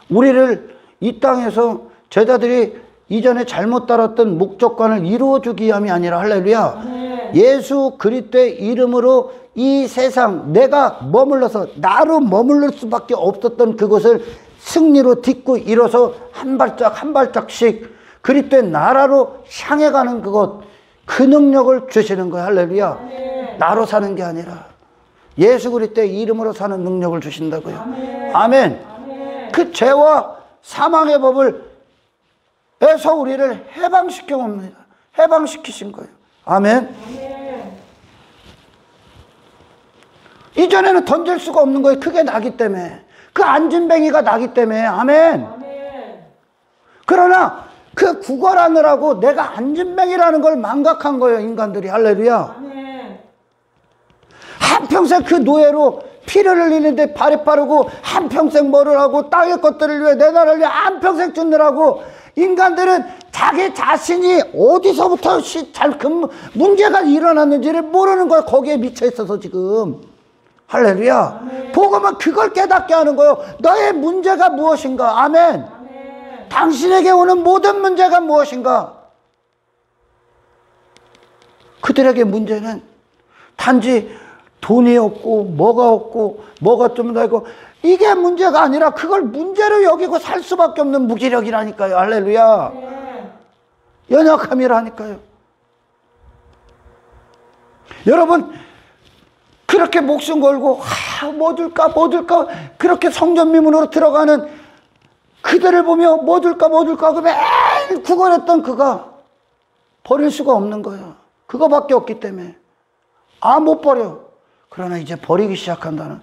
Speaker 1: 우리를 이 땅에서 제자들이 이전에 잘못 따랐던 목적관을 이루어주기 위함이 아니라 할렐루야.
Speaker 2: 아멘.
Speaker 1: 예수 그리스도의 이름으로 이 세상 내가 머물러서 나로 머물러 수밖에 없었던 그곳을 승리로 딛고 일어서 한 발짝 한 발짝씩 그리스도의 나라로 향해 가는 그것, 그 능력을 주시는 거예요. 할렐루야.
Speaker 2: 아멘.
Speaker 1: 나로 사는 게 아니라 예수 그리스도의 이름으로 사는 능력을 주신다고요.
Speaker 2: 아멘.
Speaker 1: 아멘.
Speaker 2: 아멘.
Speaker 1: 그 죄와 사망의 법을 에서 우리를 해방시켜 옵니다. 해방시키신 거예요. 아멘.
Speaker 2: 아멘.
Speaker 1: 이전에는 던질 수가 없는 거예요. 그게 나기 때문에. 그 안진뱅이가 나기 때문에. 아멘.
Speaker 2: 아멘.
Speaker 1: 그러나 그 구걸하느라고 내가 안진뱅이라는 걸 망각한 거예요. 인간들이. 할렐루야.
Speaker 2: 아멘.
Speaker 1: 한평생 그 노예로 피를 흘리는데 발이 빠르고 한평생 뭐를 하고 땅의 것들을 위해 내 나라를 위해 한평생 죽느라고 인간들은 자기 자신이 어디서부터 문제가 일어났는지를 모르는 거예요. 거기에 미쳐 있어서 지금. 할렐루야.
Speaker 2: 아멘.
Speaker 1: 복음은 그걸 깨닫게 하는 거예요. 너의 문제가 무엇인가? 아멘.
Speaker 2: 아멘.
Speaker 1: 당신에게 오는 모든 문제가 무엇인가? 그들에게 문제는 단지 돈이 없고 뭐가 좀 나고 이게 문제가 아니라 그걸 문제로 여기고 살 수밖에 없는 무기력이라니까요. 할렐루야.
Speaker 2: 아멘.
Speaker 1: 연약함이라니까요. 여러분 그렇게 목숨 걸고 뭐 줄까 그렇게 성전 미문으로 들어가는 그들을 보며 뭐 줄까 그 매일 구걸했던 그가 버릴 수가 없는 거예요. 그거밖에 없기 때문에. 못 버려. 그러나 이제 버리기 시작한다는,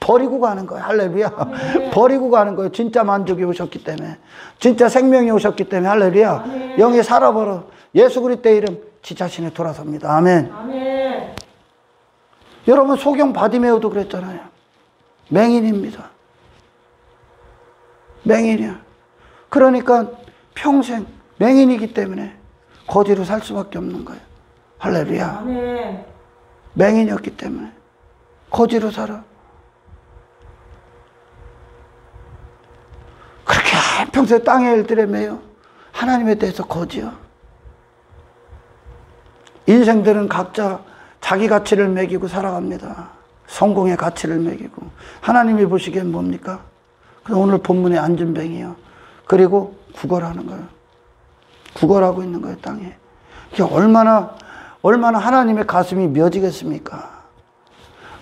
Speaker 1: 버리고 가는 거예요. 할렐루야.
Speaker 2: 네.
Speaker 1: 버리고 가는 거예요. 진짜 만족이 오셨기 때문에, 진짜 생명이 오셨기 때문에. 할렐루야.
Speaker 2: 네.
Speaker 1: 영이 살아버려. 예수 그리스도의 이름 지 자신에 돌아섭니다. 아멘.
Speaker 2: 아멘.
Speaker 1: 여러분 소경 바디메오도 그랬잖아요. 맹인입니다. 맹인이야. 그러니까 평생 맹인이기 때문에 거지로 살 수밖에 없는 거예요. 할렐루야.
Speaker 2: 아멘.
Speaker 1: 맹인이었기 때문에 거지로 살아. 그렇게 평소에 땅의 일들에 매여 하나님에 대해서 거지요. 인생들은 각자 자기 가치를 매기고 살아갑니다. 성공의 가치를 매기고. 하나님이 보시기엔 뭡니까? 그래서 오늘 본문에 안전뱅이요. 그리고 구걸하는 거예요. 구걸하고 있는 거예요, 땅에. 이게 얼마나 하나님의 가슴이 묘지겠습니까?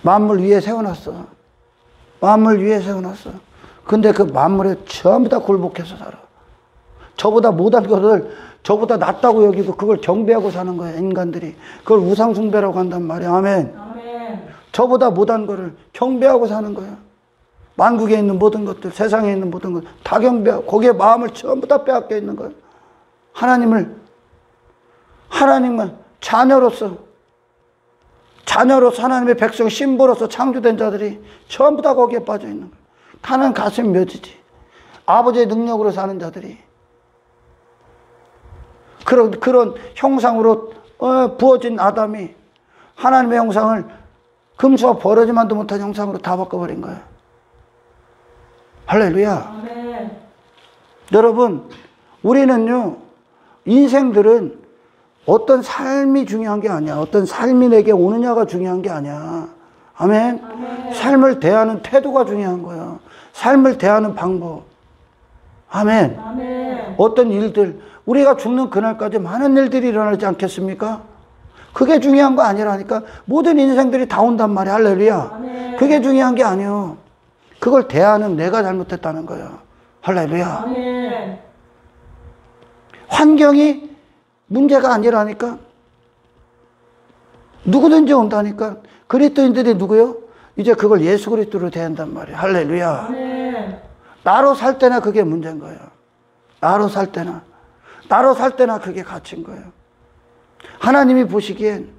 Speaker 1: 만물 위에 세워놨어. 만물 위에 세워놨어. 근데 그 만물에 전부 다 굴복해서 살아. 저보다 못한 것을 저보다 낫다고 여기고 그걸 경배하고 사는 거예요, 인간들이. 그걸 우상숭배라고 한단 말이에요. 아멘.
Speaker 2: 아멘.
Speaker 1: 저보다 못한 거를 경배하고 사는 거예요. 만국에 있는 모든 것들, 세상에 있는 모든 것 다 경배하고 거기에 마음을 전부 다 빼앗겨 있는 거예요. 하나님을 자녀로서 하나님의 백성 신부로서 창조된 자들이 전부 다 거기에 빠져 있는 거예요. 가는 가슴 묘지지. 아버지의 능력으로 사는 자들이 그런 형상으로 부어진 아담이 하나님의 형상을 금수와 버러지만도 못한 형상으로 다 바꿔버린 거예요. 할렐루야.
Speaker 2: 아멘.
Speaker 1: 여러분, 우리는요, 인생들은 어떤 삶이 중요한 게 아니야. 어떤 삶이 내게 오느냐가 중요한 게 아니야. 아멘.
Speaker 2: 아멘.
Speaker 1: 삶을 대하는 태도가 중요한 거야. 삶을 대하는 방법. 아멘.
Speaker 2: 아멘.
Speaker 1: 어떤 일들, 우리가 죽는 그날까지 많은 일들이 일어나지 않겠습니까? 그게 중요한 거 아니라니까. 모든 인생들이 다 온단 말이야. 할렐루야.
Speaker 2: 아멘.
Speaker 1: 그게 중요한 게 아니요. 그걸 대하는 내가 잘못했다는 거야. 할렐루야.
Speaker 2: 아멘.
Speaker 1: 환경이 문제가 아니라니까. 누구든지 온다니까. 그리스도인들이 누구요? 이제 그걸 예수 그리스도로 대한단 말이야. 할렐루야.
Speaker 2: 아멘.
Speaker 1: 나로 살 때나 그게 문제인 거예요. 나로 살 때나 그게 가치인 거예요. 하나님이 보시기엔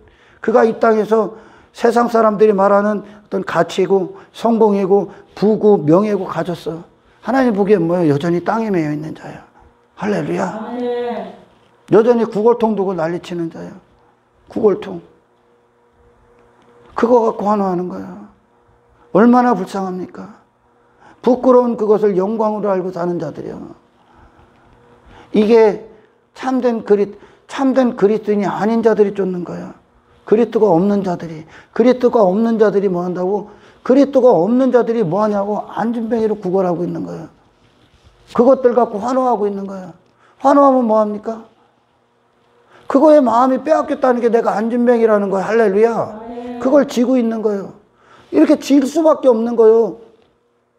Speaker 1: 그가 이 땅에서 세상 사람들이 말하는 어떤 가치고 성공이고 부고 명예고 가졌어. 하나님 보기엔 뭐예요? 여전히 땅에 매여 있는 자야. 할렐루야.
Speaker 2: 아멘.
Speaker 1: 여전히 구걸통 두고 난리치는 자야. 구걸통. 그거 갖고 환호하는 거야. 얼마나 불쌍합니까? 부끄러운 그것을 영광으로 알고 사는 자들이요. 이게 참된 그리스도인이 아닌 자들이 쫓는 거야. 그리스도가 없는 자들이 뭐 한다고? 그리스도가 없는 자들이 뭐 하냐고? 안전뱅이로 구걸하고 있는 거야. 그것들 갖고 환호하고 있는 거야. 환호하면 뭐 합니까? 그거에 마음이 빼앗겼다는 게 내가 안전뱅이라는 거야. 할렐루야. 그걸 지고 있는 거예요. 이렇게 질 수밖에 없는 거예요.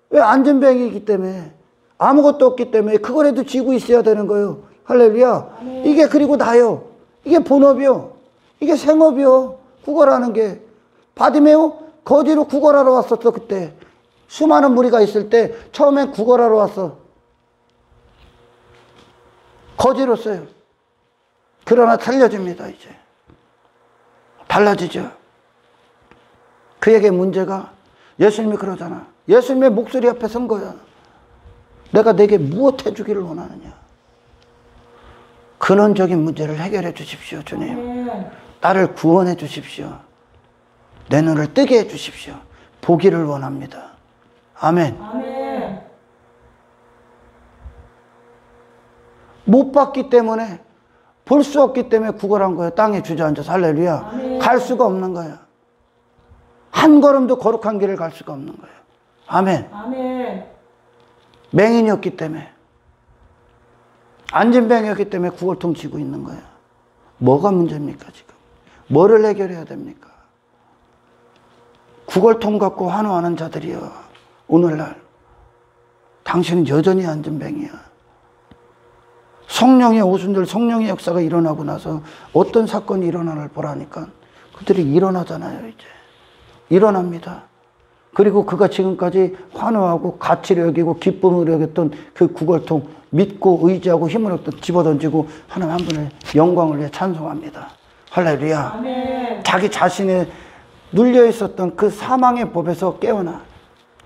Speaker 1: 왜? 안전뱅이이기 때문에. 아무것도 없기 때문에 그거라도 지고 있어야 되는 거예요. 할렐루야. 이게 그리고 나요. 이게 본업이요. 이게 생업이요. 구걸하는 게. 바디메오 거지로 구걸하러 왔었어. 그때 수많은 무리가 있을 때 처음엔 구걸하러 왔어. 거지로써요. 그러나 살려줍니다. 이제 달라지죠. 그에게 문제가 예수님이 그러잖아. 예수님의 목소리 앞에 선 거야. 내가 내게 무엇 해주기를 원하느냐. 근원적인 문제를 해결해 주십시오. 주님. 나를 구원해 주십시오. 내 눈을 뜨게 해 주십시오. 보기를 원합니다. 아멘.
Speaker 2: 아멘.
Speaker 1: 못 봤기 때문에, 볼 수 없기 때문에 구걸한 거예요. 땅에 주저앉아서. 할렐루야.
Speaker 2: 아멘.
Speaker 1: 갈 수가 없는 거야. 한 걸음도 거룩한 길을 갈 수가 없는 거예요. 아멘.
Speaker 2: 아멘.
Speaker 1: 맹인이었기 때문에, 안전뱅이였기 때문에 구걸통 쥐고 있는 거야. 뭐가 문제입니까 지금? 뭐를 해결해야 됩니까? 구걸통 갖고 환호하는 자들이여, 오늘날 당신은 여전히 안전뱅이야. 성령의 오순절, 성령의 역사가 일어나고 나서 어떤 사건이 일어나를 보라니까 그들이 일어나잖아요. 이제 일어납니다. 그리고 그가 지금까지 환호하고 가치를 여기고 기쁨을 여겼던 그 구걸통, 믿고 의지하고 힘을 얻던 집어던지고 하나님 한 분의 영광을 위해 찬송합니다. 할렐루야.
Speaker 2: 아멘.
Speaker 1: 자기 자신의 눌려 있었던 그 사망의 법에서 깨어나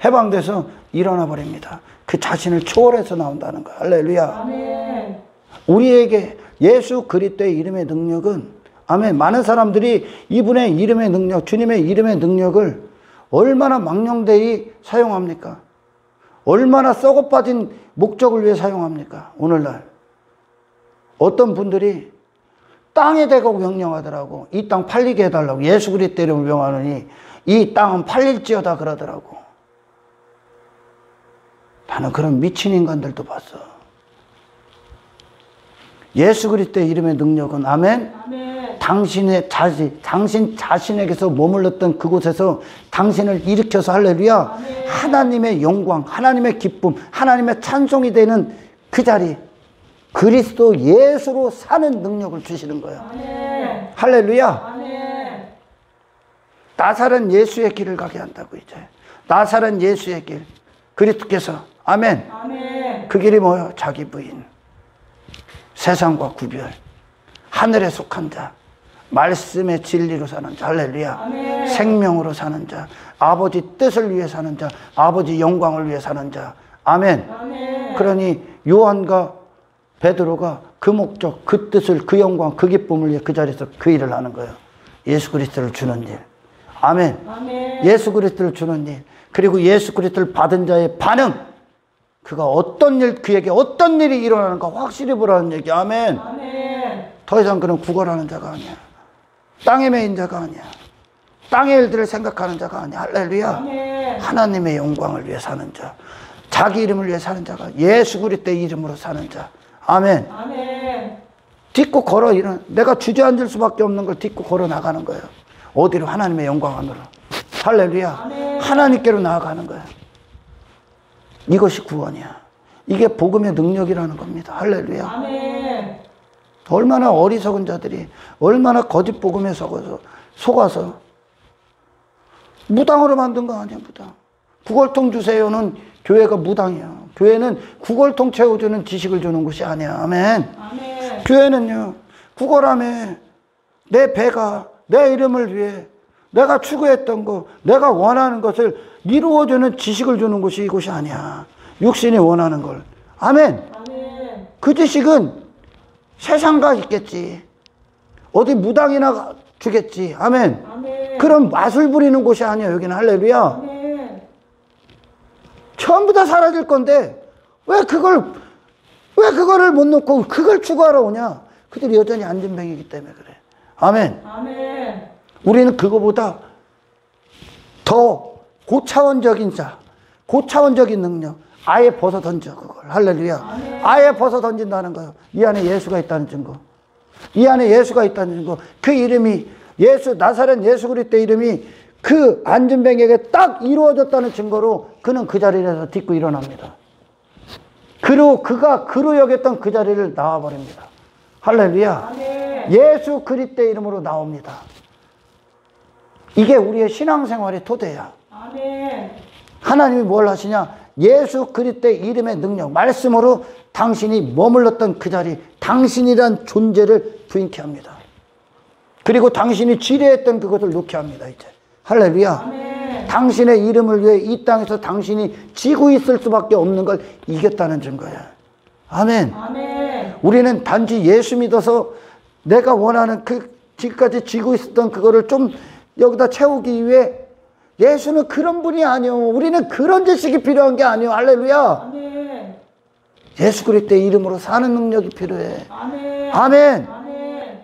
Speaker 1: 해방돼서 일어나 버립니다. 그 자신을 초월해서 나온다는 거예요. 할렐루야.
Speaker 2: 아멘.
Speaker 1: 우리에게 예수 그리스도의 이름의 능력은, 아멘, 많은 사람들이 이분의 이름의 능력, 주님의 이름의 능력을 얼마나 망령되이 사용합니까? 얼마나 썩어 빠진 목적을 위해 사용합니까? 오늘날 어떤 분들이 땅에 대고 명령하더라고. 이 땅 팔리게 해달라고. 예수 그리스도 이름을 명하느니 이 땅은 팔릴지어다 그러더라고. 나는 그런 미친 인간들도 봤어. 예수 그리스도의 이름의 능력은, 아멘,
Speaker 2: 아멘.
Speaker 1: 당신 자신에게서 머물렀던 그곳에서 당신을 일으켜서, 할렐루야,
Speaker 2: 아멘.
Speaker 1: 하나님의 영광, 하나님의 기쁨, 하나님의 찬송이 되는 그 자리, 그리스도 예수로 사는 능력을 주시는 거예요.
Speaker 2: 아멘.
Speaker 1: 할렐루야.
Speaker 2: 아멘.
Speaker 1: 나사렛 예수의 길을 가게 한다고. 이제 나사렛 예수의 길, 그리스도께서, 아멘,
Speaker 2: 아멘.
Speaker 1: 그 길이 뭐예요? 자기 부인, 세상과 구별, 하늘에 속한 자, 말씀의 진리로 사는 자, 할렐루야,
Speaker 2: 아멘.
Speaker 1: 생명으로 사는 자, 아버지 뜻을 위해 사는 자, 아버지 영광을 위해 사는 자, 아멘.
Speaker 2: 아멘.
Speaker 1: 그러니 요한과 베드로가 그 목적, 그 뜻을, 그 영광, 그 기쁨을 위해 그 자리에서 그 일을 하는 거예요. 예수 그리스도를 주는 일, 아멘.
Speaker 2: 아멘.
Speaker 1: 예수 그리스도를 주는 일, 그리고 예수 그리스도를 받은 자의 반응, 그가 어떤 일, 그에게 어떤 일이 일어나는가 확실히 보라는 얘기. 아멘.
Speaker 2: 아멘.
Speaker 1: 더 이상 그는 구걸하는 자가 아니야. 땅에 매인 자가 아니야. 땅의 일들을 생각하는 자가 아니야. 할렐루야.
Speaker 2: 아멘.
Speaker 1: 하나님의 영광을 위해 사는 자, 자기 이름을 위해 사는 자가, 예수 그리스도의 이름으로 사는 자, 아멘.
Speaker 2: 아멘.
Speaker 1: 딛고 걸어 이런, 내가 주저앉을 수밖에 없는 걸 딛고 걸어 나가는 거예요. 어디로? 하나님의 영광 안으로. 할렐루야.
Speaker 2: 아멘.
Speaker 1: 하나님께로 나아가는 거예요. 이것이 구원이야. 이게 복음의 능력이라는 겁니다. 할렐루야.
Speaker 2: 아멘.
Speaker 1: 얼마나 어리석은 자들이, 얼마나 거짓 복음에 속아서 무당으로 만든 거 아니야. 무당. 구걸통 주세요는 교회가 무당이야. 교회는 구걸통 채워주는 지식을 주는 곳이 아니야. 아멘.
Speaker 2: 아멘.
Speaker 1: 교회는요, 구걸함에 내 배가 내 이름을 위해 내가 추구했던 거, 내가 원하는 것을 이루어주는 지식을 주는 곳이 이곳이 아니야. 육신이 원하는 걸. 아멘.
Speaker 2: 아멘.
Speaker 1: 그 지식은 세상가 있겠지. 어디 무당이나 주겠지. 아멘.
Speaker 2: 아멘.
Speaker 1: 그런 맛을 부리는 곳이 아니야. 여기는. 할렐루야.
Speaker 2: 아멘.
Speaker 1: 전부 다 사라질 건데 왜 그거를 못 놓고 그걸 추구하러 오냐? 그들이 여전히 안전뱅이기 때문에 그래. 아멘.
Speaker 2: 아멘.
Speaker 1: 우리는 그거보다 더 고차원적인 자, 고차원적인 능력, 아예 벗어 던져, 그걸. 할렐루야.
Speaker 2: 아멘.
Speaker 1: 아예 벗어 던진다는 거예요. 이 안에 예수가 있다는 증거. 이 안에 예수가 있다는 증거. 그 이름이, 예수, 나사렛 예수 그리스도 이름이 그 안전뱅이에게 딱 이루어졌다는 증거로 그는 그 자리에서 딛고 일어납니다. 그리고 그가 그로 여겼던 그 자리를 나와버립니다. 할렐루야.
Speaker 2: 아멘.
Speaker 1: 예수 그리스도의 이름으로 나옵니다. 이게 우리의 신앙생활의 토대야.
Speaker 2: 아멘.
Speaker 1: 하나님이 뭘 하시냐? 예수 그리스도의 이름의 능력, 말씀으로 당신이 머물렀던 그 자리, 당신이란 존재를 부인케 합니다. 그리고 당신이 지뢰했던 그것을 놓게 합니다. 이제. 할렐루야.
Speaker 2: 아멘.
Speaker 1: 당신의 이름을 위해 이 땅에서 당신이 지고 있을 수밖에 없는 걸 이겼다는 증거야. 아멘.
Speaker 2: 아멘.
Speaker 1: 우리는 단지 예수 믿어서 내가 원하는 그 지금까지 지고 있었던 그거를 좀 여기다 채우기 위해, 예수는 그런 분이 아니요. 우리는 그런 지식이 필요한 게 아니요. 할렐루야.
Speaker 2: 아멘.
Speaker 1: 예수 그리스도의 이름으로 사는 능력이 필요해.
Speaker 2: 아멘.
Speaker 1: 아멘.
Speaker 2: 아멘.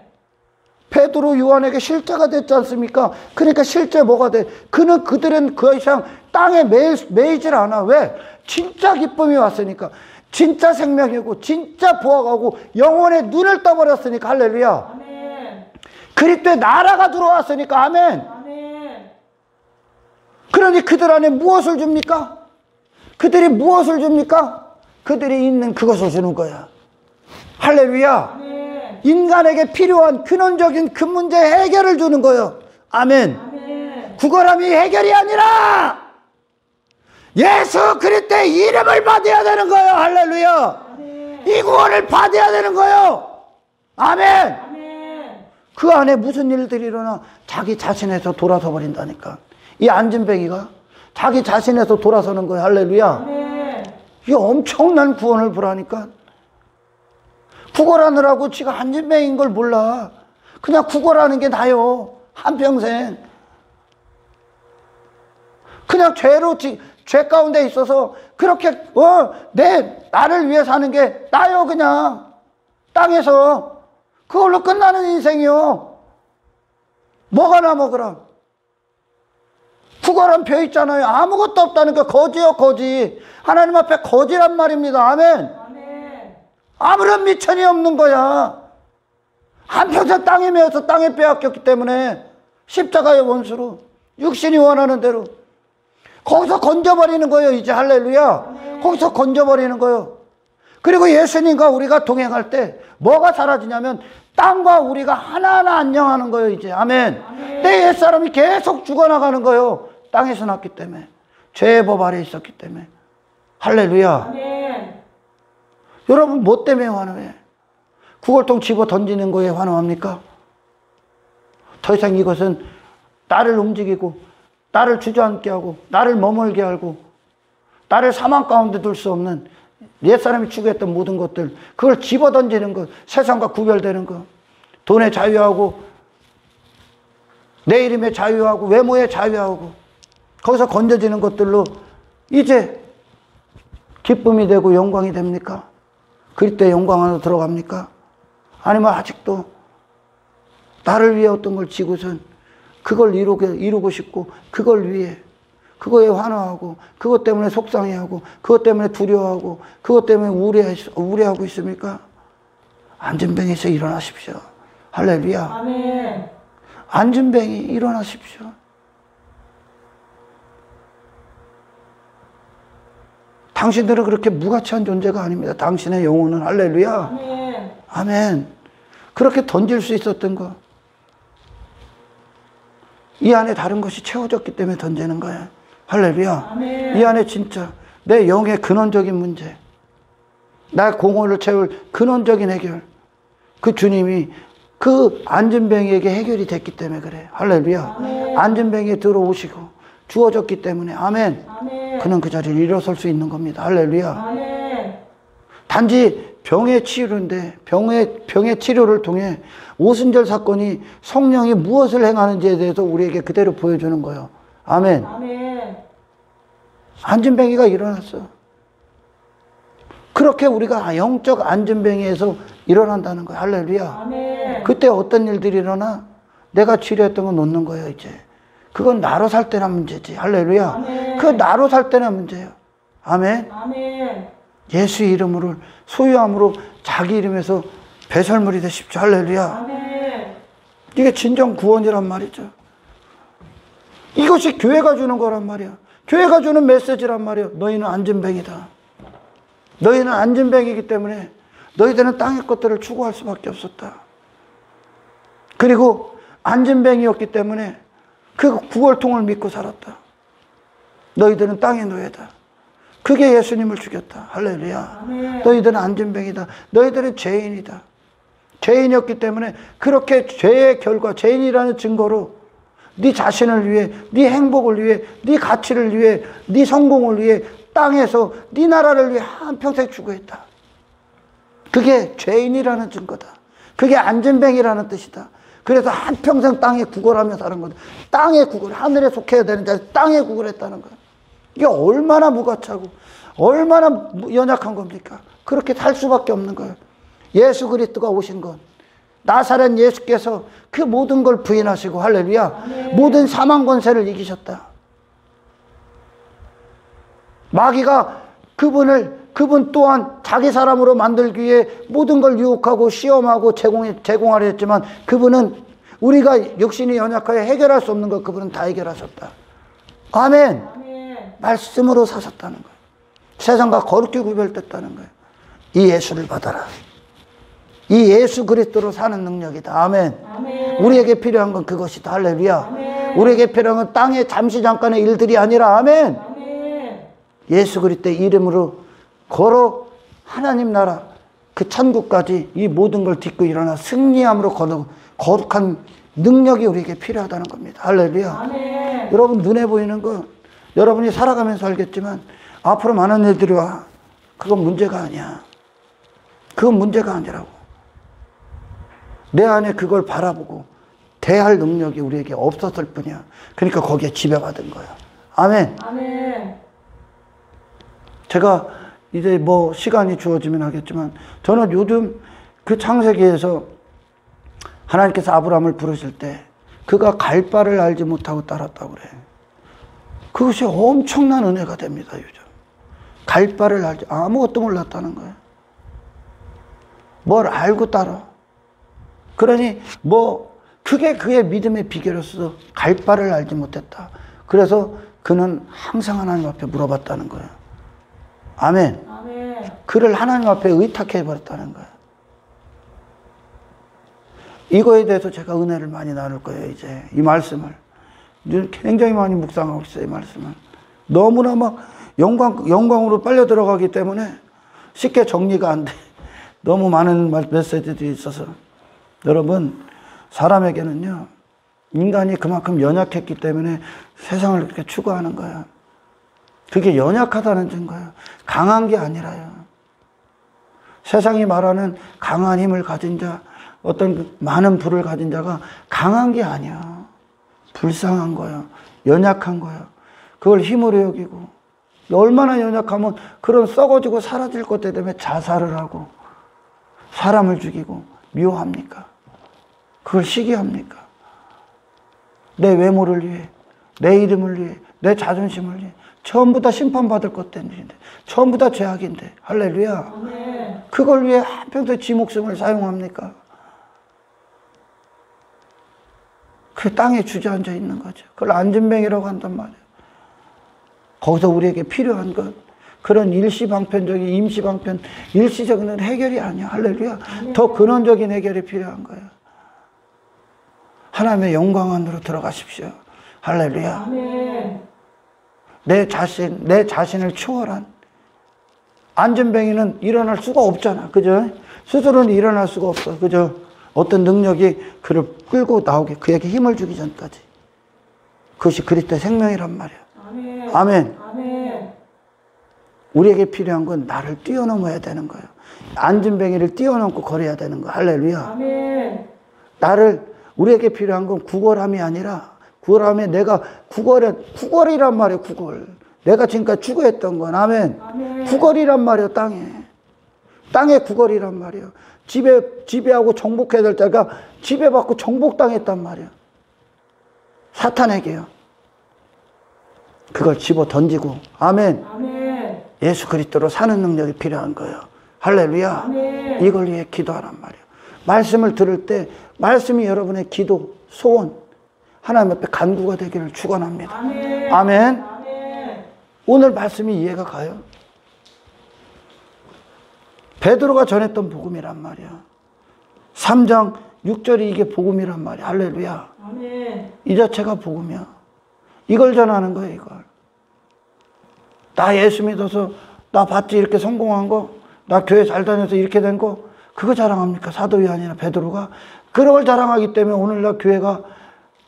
Speaker 1: 베드로 요한에게 실제가 됐지 않습니까? 그러니까 실제 뭐가 돼? 그들은 그 이상 땅에 매이질 않아. 왜? 진짜 기쁨이 왔으니까. 진짜 생명이고 진짜 부활하고 영혼의 눈을 떠버렸으니까. 할렐루야.
Speaker 2: 아멘.
Speaker 1: 그리스도의 나라가 들어왔으니까. 아멘.
Speaker 2: 아멘.
Speaker 1: 그러니 그들 안에 무엇을 줍니까? 그들이 무엇을 줍니까? 그들이 있는 그것을 주는 거야. 할렐루야.
Speaker 2: 아멘.
Speaker 1: 인간에게 필요한 근원적인 그 문제 해결을 주는 거예요. 아멘.
Speaker 2: 아멘.
Speaker 1: 구걸함이 해결이 아니라 예수 그리스도의 이름을 받아야 되는 거예요. 할렐루야.
Speaker 2: 아멘.
Speaker 1: 이 구원을 받아야 되는 거예요. 아멘.
Speaker 2: 아멘.
Speaker 1: 그 안에 무슨 일들이 일어나? 자기 자신에서 돌아서 버린다니까. 이 안전뱅이가 자기 자신에서 돌아서는 거예요. 할렐루야.
Speaker 2: 아멘.
Speaker 1: 이게 엄청난 구원을 보라니까. 구걸하느라고 지가 안진뱅인 걸 몰라. 그냥 구걸하는 게 나요. 한평생. 그냥 죄 가운데 있어서 그렇게 나를 위해 사는 게 나요. 그냥 땅에서 그걸로 끝나는 인생이요. 뭐가 남아 그럼? 구걸한 벼 있잖아요. 아무것도 없다는 게 거지요, 거지. 하나님 앞에 거지란 말입니다. 아멘.
Speaker 2: 아멘.
Speaker 1: 아무런 미천이 없는 거야. 한평생 땅에 매여서 땅에 빼앗겼기 때문에 십자가의 원수로 육신이 원하는 대로 거기서 건져버리는 거예요. 이제 할렐루야. 거기서 건져버리는 거예요. 그리고 예수님과 우리가 동행할 때 뭐가 사라지냐면 땅과 우리가 하나하나 안녕하는 거예요. 이제 아멘. 내 옛사람이 계속 죽어나가는 거예요. 땅에서 났기 때문에, 죄의 법 아래 있었기 때문에. 할렐루야.
Speaker 2: 아멘.
Speaker 1: 여러분 뭐 때문에 환호해? 구걸통 집어 던지는 거에 환호합니까? 더 이상 이것은 나를 움직이고 나를 주저앉게 하고 나를 머물게 하고 나를 사망 가운데 둘 수 없는 옛사람이 추구했던 모든 것들, 그걸 집어 던지는 것, 세상과 구별되는 것, 돈에 자유하고 내 이름에 자유하고 외모에 자유하고 거기서 건져지는 것들로 이제 기쁨이 되고 영광이 됩니까? 그때 영광 안으로 들어갑니까? 아니면 아직도 나를 위해 어떤 걸 지고선 그걸 이루고 싶고 그걸 위해 그거에 환호하고 그것 때문에 속상해하고 그것 때문에 두려워하고 그것 때문에 우려하고 있습니까? 안진뱅이에서 일어나십시오. 할렐루야.
Speaker 2: 아멘.
Speaker 1: 안진뱅이 일어나십시오. 당신들은 그렇게 무가치한 존재가 아닙니다. 당신의 영혼은 할렐루야.
Speaker 2: 아멘.
Speaker 1: 아멘. 그렇게 던질 수 있었던 거. 이 안에 다른 것이 채워졌기 때문에 던지는 거예요. 할렐루야.
Speaker 2: 아멘.
Speaker 1: 이 안에 진짜 내 영의 근원적인 문제, 나의 공허를 채울 근원적인 해결, 그 주님이 그 안진뱅이에게 해결이 됐기 때문에 그래. 할렐루야.
Speaker 2: 아멘.
Speaker 1: 안진뱅이에 들어오시고 주어졌기 때문에 아멘.
Speaker 2: 아멘.
Speaker 1: 그는 그 자리를 일어설 수 있는 겁니다. 할렐루야.
Speaker 2: 아멘.
Speaker 1: 단지 병의 치료인데 병의 치료를 통해 오순절 사건이 성령이 무엇을 행하는지에 대해서 우리에게 그대로 보여주는 거예요. 아멘.
Speaker 2: 아멘.
Speaker 1: 안진뱅이가 일어났어. 그렇게 우리가 영적 안진뱅이에서 일어난다는 거예요. 할렐루야.
Speaker 2: 아멘.
Speaker 1: 그때 어떤 일들이 일어나? 내가 치료했던 거 놓는 거예요. 이제 그건 나로 살 때나 문제지. 할렐루야.
Speaker 2: 아멘.
Speaker 1: 그 나로 살 때나 문제예요. 아멘.
Speaker 2: 아멘.
Speaker 1: 예수 이름으로 소유함으로 자기 이름에서 배설물이 되십시오. 할렐루야.
Speaker 2: 아멘.
Speaker 1: 이게 진정 구원이란 말이죠. 이것이 교회가 주는 거란 말이야. 교회가 주는 메시지란 말이야. 너희는 안진뱅이다. 너희는 안진뱅이기 때문에 너희들은 땅의 것들을 추구할 수밖에 없었다. 그리고 안진뱅이였기 때문에 그 구걸통을 믿고 살았다. 너희들은 땅의 노예다. 그게 예수님을 죽였다. 할렐루야.
Speaker 2: 아멘.
Speaker 1: 너희들은 안진뱅이다. 너희들은 죄인이다. 죄인이었기 때문에 그렇게 죄의 결과, 죄인이라는 증거로 네 자신을 위해, 네 행복을 위해, 네 가치를 위해, 네 성공을 위해 땅에서 네 나라를 위해 한평생 추구했다. 그게 죄인이라는 증거다. 그게 안진뱅이라는 뜻이다. 그래서 한평생 땅에 구걸하며 사는 거다. 땅에 구걸, 하늘에 속해야 되는 자리 땅에 구걸했다는 거야. 이게 얼마나 무가차고 얼마나 연약한 겁니까? 그렇게 살 수밖에 없는 거예요. 예수 그리스도가 오신 건 나사렛 예수께서 그 모든 걸 부인하시고 할렐루야.
Speaker 2: 아멘.
Speaker 1: 모든 사망 권세를 이기셨다. 마귀가 그분 또한 자기 사람으로 만들기 위해 모든 걸 유혹하고 시험하고 제공하려 했지만 그분은 우리가 육신이 연약하여 해결할 수 없는 것 그분은 다 해결하셨다. 아멘.
Speaker 2: 아멘.
Speaker 1: 말씀으로 사셨다는 거예요. 세상과 거룩히 구별됐다는 거예요. 이 예수를 받아라. 이 예수 그리스도로 사는 능력이다. 아멘.
Speaker 2: 아멘.
Speaker 1: 우리에게 필요한 건 그것이다. 할렐루야.
Speaker 2: 아멘.
Speaker 1: 우리에게 필요한 건 땅의 잠시 잠깐의 일들이 아니라 아멘.
Speaker 2: 아멘.
Speaker 1: 예수 그리스도의 이름으로 걸어 하나님 나라 그 천국까지 이 모든 걸 딛고 일어나 승리함으로 거룩한 능력이 우리에게 필요하다는 겁니다. 할렐루야.
Speaker 2: 아멘.
Speaker 1: 여러분 눈에 보이는 거 여러분이 살아가면서 알겠지만 앞으로 많은 일들이 와. 그건 문제가 아니야. 그건 문제가 아니라고. 내 안에 그걸 바라보고 대할 능력이 우리에게 없었을 뿐이야. 그러니까 거기에 지배받은 거야. 아멘.
Speaker 2: 아멘.
Speaker 1: 제가 이제 뭐 시간이 주어지면 하겠지만 저는 요즘 그 창세기에서 하나님께서 아브라함을 부르실 때 그가 갈 바를 알지 못하고 따랐다고 그래. 그것이 엄청난 은혜가 됩니다. 요즘. 갈 바를 알지 아무것도 몰랐다는 거예요. 뭘 알고 따라. 그러니 뭐 그게 그의 믿음의 비결이었어. 갈 바를 알지 못했다. 그래서 그는 항상 하나님 앞에 물어봤다는 거예요. 아멘.
Speaker 2: 아멘.
Speaker 1: 그를 하나님 앞에 의탁해 버렸다는 거예요. 이거에 대해서 제가 은혜를 많이 나눌 거예요. 이제 이 말씀을 굉장히 많이 묵상하고 있어요. 이 말씀을 너무나 막 영광으로 빨려 들어가기 때문에 쉽게 정리가 안 돼. 너무 많은 메시지들이 있어서. 여러분, 사람에게는요, 인간이 그만큼 연약했기 때문에 세상을 그렇게 추구하는 거예요. 그게 연약하다는 증거예요. 강한 게 아니라요. 세상이 말하는 강한 힘을 가진 자, 어떤 많은 부를 가진 자가 강한 게 아니야. 불쌍한 거예요. 연약한 거예요. 그걸 힘으로 여기고, 얼마나 연약하면 그런 썩어지고 사라질 것 때문에 자살을 하고 사람을 죽이고 미워합니까? 그걸 시기합니까? 내 외모를 위해, 내 이름을 위해, 내 자존심을 위해 전부 다 심판받을 것 때문인데, 전부 다 죄악인데, 할렐루야.
Speaker 2: 아멘.
Speaker 1: 그걸 위해 한평생 지 목숨을 사용합니까? 그 땅에 주저앉아 있는 거죠. 그걸 안진뱅이라고 한단 말이에요. 거기서 우리에게 필요한 것, 그런 일시방편적인, 임시방편, 일시적인 해결이 아니야. 할렐루야. 더 근원적인 해결이 필요한 거예요. 하나님의 영광 안으로 들어가십시오. 할렐루야.
Speaker 2: 아멘.
Speaker 1: 내 자신을 초월한. 안전뱅이는 일어날 수가 없잖아. 그죠? 스스로는 일어날 수가 없어. 그죠? 어떤 능력이 그를 끌고 나오게, 그에게 힘을 주기 전까지. 그것이 그리스도의 생명이란 말이야.
Speaker 2: 아멘.
Speaker 1: 아멘.
Speaker 2: 아멘.
Speaker 1: 우리에게 필요한 건 나를 뛰어넘어야 되는 거예요. 안전뱅이를 뛰어넘고 걸어야 되는 거야. 할렐루야.
Speaker 2: 아멘.
Speaker 1: 우리에게 필요한 건 구걸함이 아니라, 구걸함에 내가 구걸이란 말이에요. 구걸. 내가 지금까지 추구했던 건, 아멘.
Speaker 2: 아멘.
Speaker 1: 구걸이란 말이에요. 땅에 구걸이란 말이에요. 지배하고 정복해야 될 때가 지배받고 정복당했단 말이에요. 사탄에게요. 그걸 집어 던지고, 아멘.
Speaker 2: 아멘.
Speaker 1: 예수 그리스도로 사는 능력이 필요한 거예요. 할렐루야.
Speaker 2: 아멘.
Speaker 1: 이걸 위해 기도하란 말이에요. 말씀을 들을 때 말씀이 여러분의 기도, 소원, 하나님 앞에 간구가 되기를 축원합니다.
Speaker 2: 아멘.
Speaker 1: 아멘.
Speaker 2: 아멘.
Speaker 1: 오늘 말씀이 이해가 가요? 베드로가 전했던 복음이란 말이야. 3장 6절이 이게 복음이란 말이야. 할렐루야.
Speaker 2: 아멘.
Speaker 1: 이 자체가 복음이야. 이걸 전하는 거예요. 이걸. 나 예수 믿어서 나 봤지 이렇게 성공한 거, 나 교회 잘 다녀서 이렇게 된 거, 그거 자랑합니까? 사도 요한이나 베드로가? 그런 걸 자랑하기 때문에 오늘날 교회가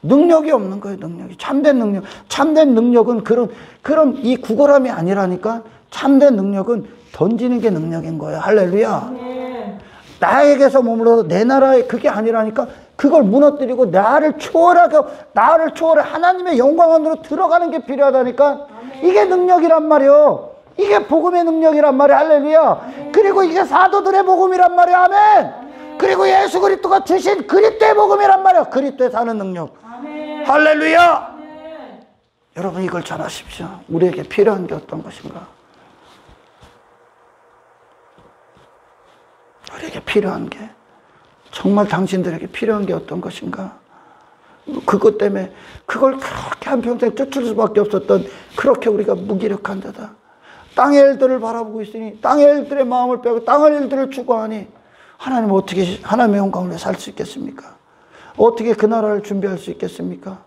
Speaker 1: 능력이 없는 거예요. 능력이. 참된 능력. 참된 능력은 그런 이 구걸함이 아니라니까. 참된 능력은 던지는 게 능력인 거예요. 할렐루야.
Speaker 2: 아멘.
Speaker 1: 나에게서 머물러서 내 나라에 그게 아니라니까. 그걸 무너뜨리고 나를 초월해 하나님의 영광 안으로 들어가는 게 필요하다니까. 이게 능력이란 말이요. 이게 복음의 능력이란 말이야. 할렐루야. 그리고 이게 사도들의 복음이란 말이야. 아멘. 그리고 예수 그리스도가 주신 그리스도의 복음이란 말이야. 그리스도에 사는 능력.
Speaker 2: 아멘.
Speaker 1: 할렐루야.
Speaker 2: 아멘.
Speaker 1: 여러분 이걸 전하십시오. 우리에게 필요한 게 어떤 것인가? 우리에게 필요한 게, 정말 당신들에게 필요한 게 어떤 것인가? 그것 때문에 그걸 그렇게 한평생 쫓을 수밖에 없었던, 그렇게 우리가 무기력한 자다. 땅의 일들을 바라보고 있으니, 땅의 일들의 마음을 빼고 땅의 일들을 추구하니 하나님 어떻게 하나님의 영광을 위해 살 수 있겠습니까? 어떻게 그 나라를 준비할 수 있겠습니까?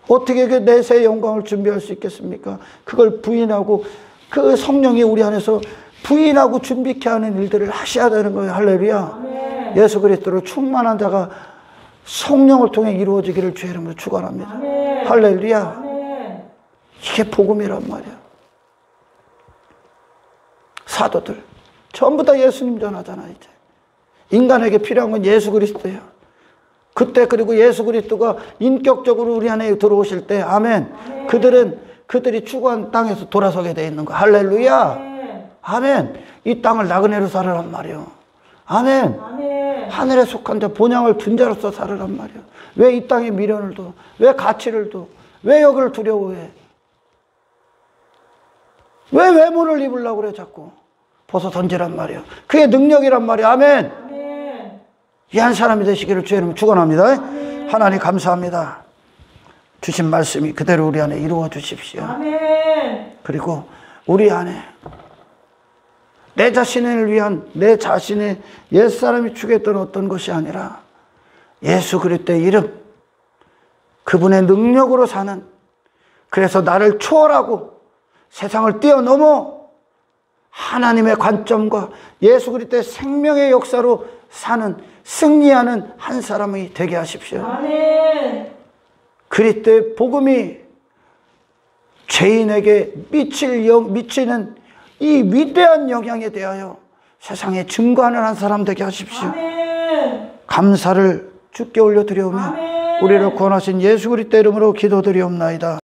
Speaker 1: 어떻게 그 내세의 영광을 준비할 수 있겠습니까? 그걸 부인하고 그 성령이 우리 안에서 부인하고 준비케 하는 일들을 하셔야 되는 거예요. 할렐루야.
Speaker 2: 아멘.
Speaker 1: 예수 그리스도로 충만한 자가 성령을 통해 이루어지기를 주의 이름으로 축원합니다.
Speaker 2: 아멘.
Speaker 1: 할렐루야.
Speaker 2: 아멘.
Speaker 1: 이게 복음이란 말이야. 사도들 전부 다 예수님 전하잖아. 이제 인간에게 필요한 건 예수 그리스도예요. 그때 그리고 예수 그리스도가 인격적으로 우리 안에 들어오실 때 아멘. 그들이 추구한 땅에서 돌아서게 돼 있는 거. 할렐루야. 아멘. 이 땅을 나그네로 살으란 말이요. 아멘. 하늘에 속한 자 본향을 둔 자로서 살으란 말이요. 왜 이 땅에 미련을 둬? 왜 가치를 둬? 왜 여기를 두려워해? 왜 외모를 입으려고 그래 자꾸? 벗어 던지란 말이요. 그게 능력이란 말이야. 아멘. 이 한 사람이 되시기를 주의 이름으로 축원합니다. 하나님 감사합니다. 주신 말씀이 그대로 우리 안에 이루어 주십시오. 그리고 우리 안에 내 자신을 위한 내 자신의 옛사람이 추구했던 어떤 것이 아니라 예수 그리스도의 이름, 그분의 능력으로 사는, 그래서 나를 초월하고 세상을 뛰어넘어 하나님의 관점과 예수 그리스도의 생명의 역사로 사는, 승리하는 한 사람이 되게 하십시오. 아멘. 그리스도의 복음이 죄인에게 미치는 이 위대한 영향에 대하여 세상에 증거하는 한 사람 되게 하십시오. 아멘. 감사를 주께 올려드리오며 우리를 구원하신 예수 그리스도 이름으로 기도드리옵나이다.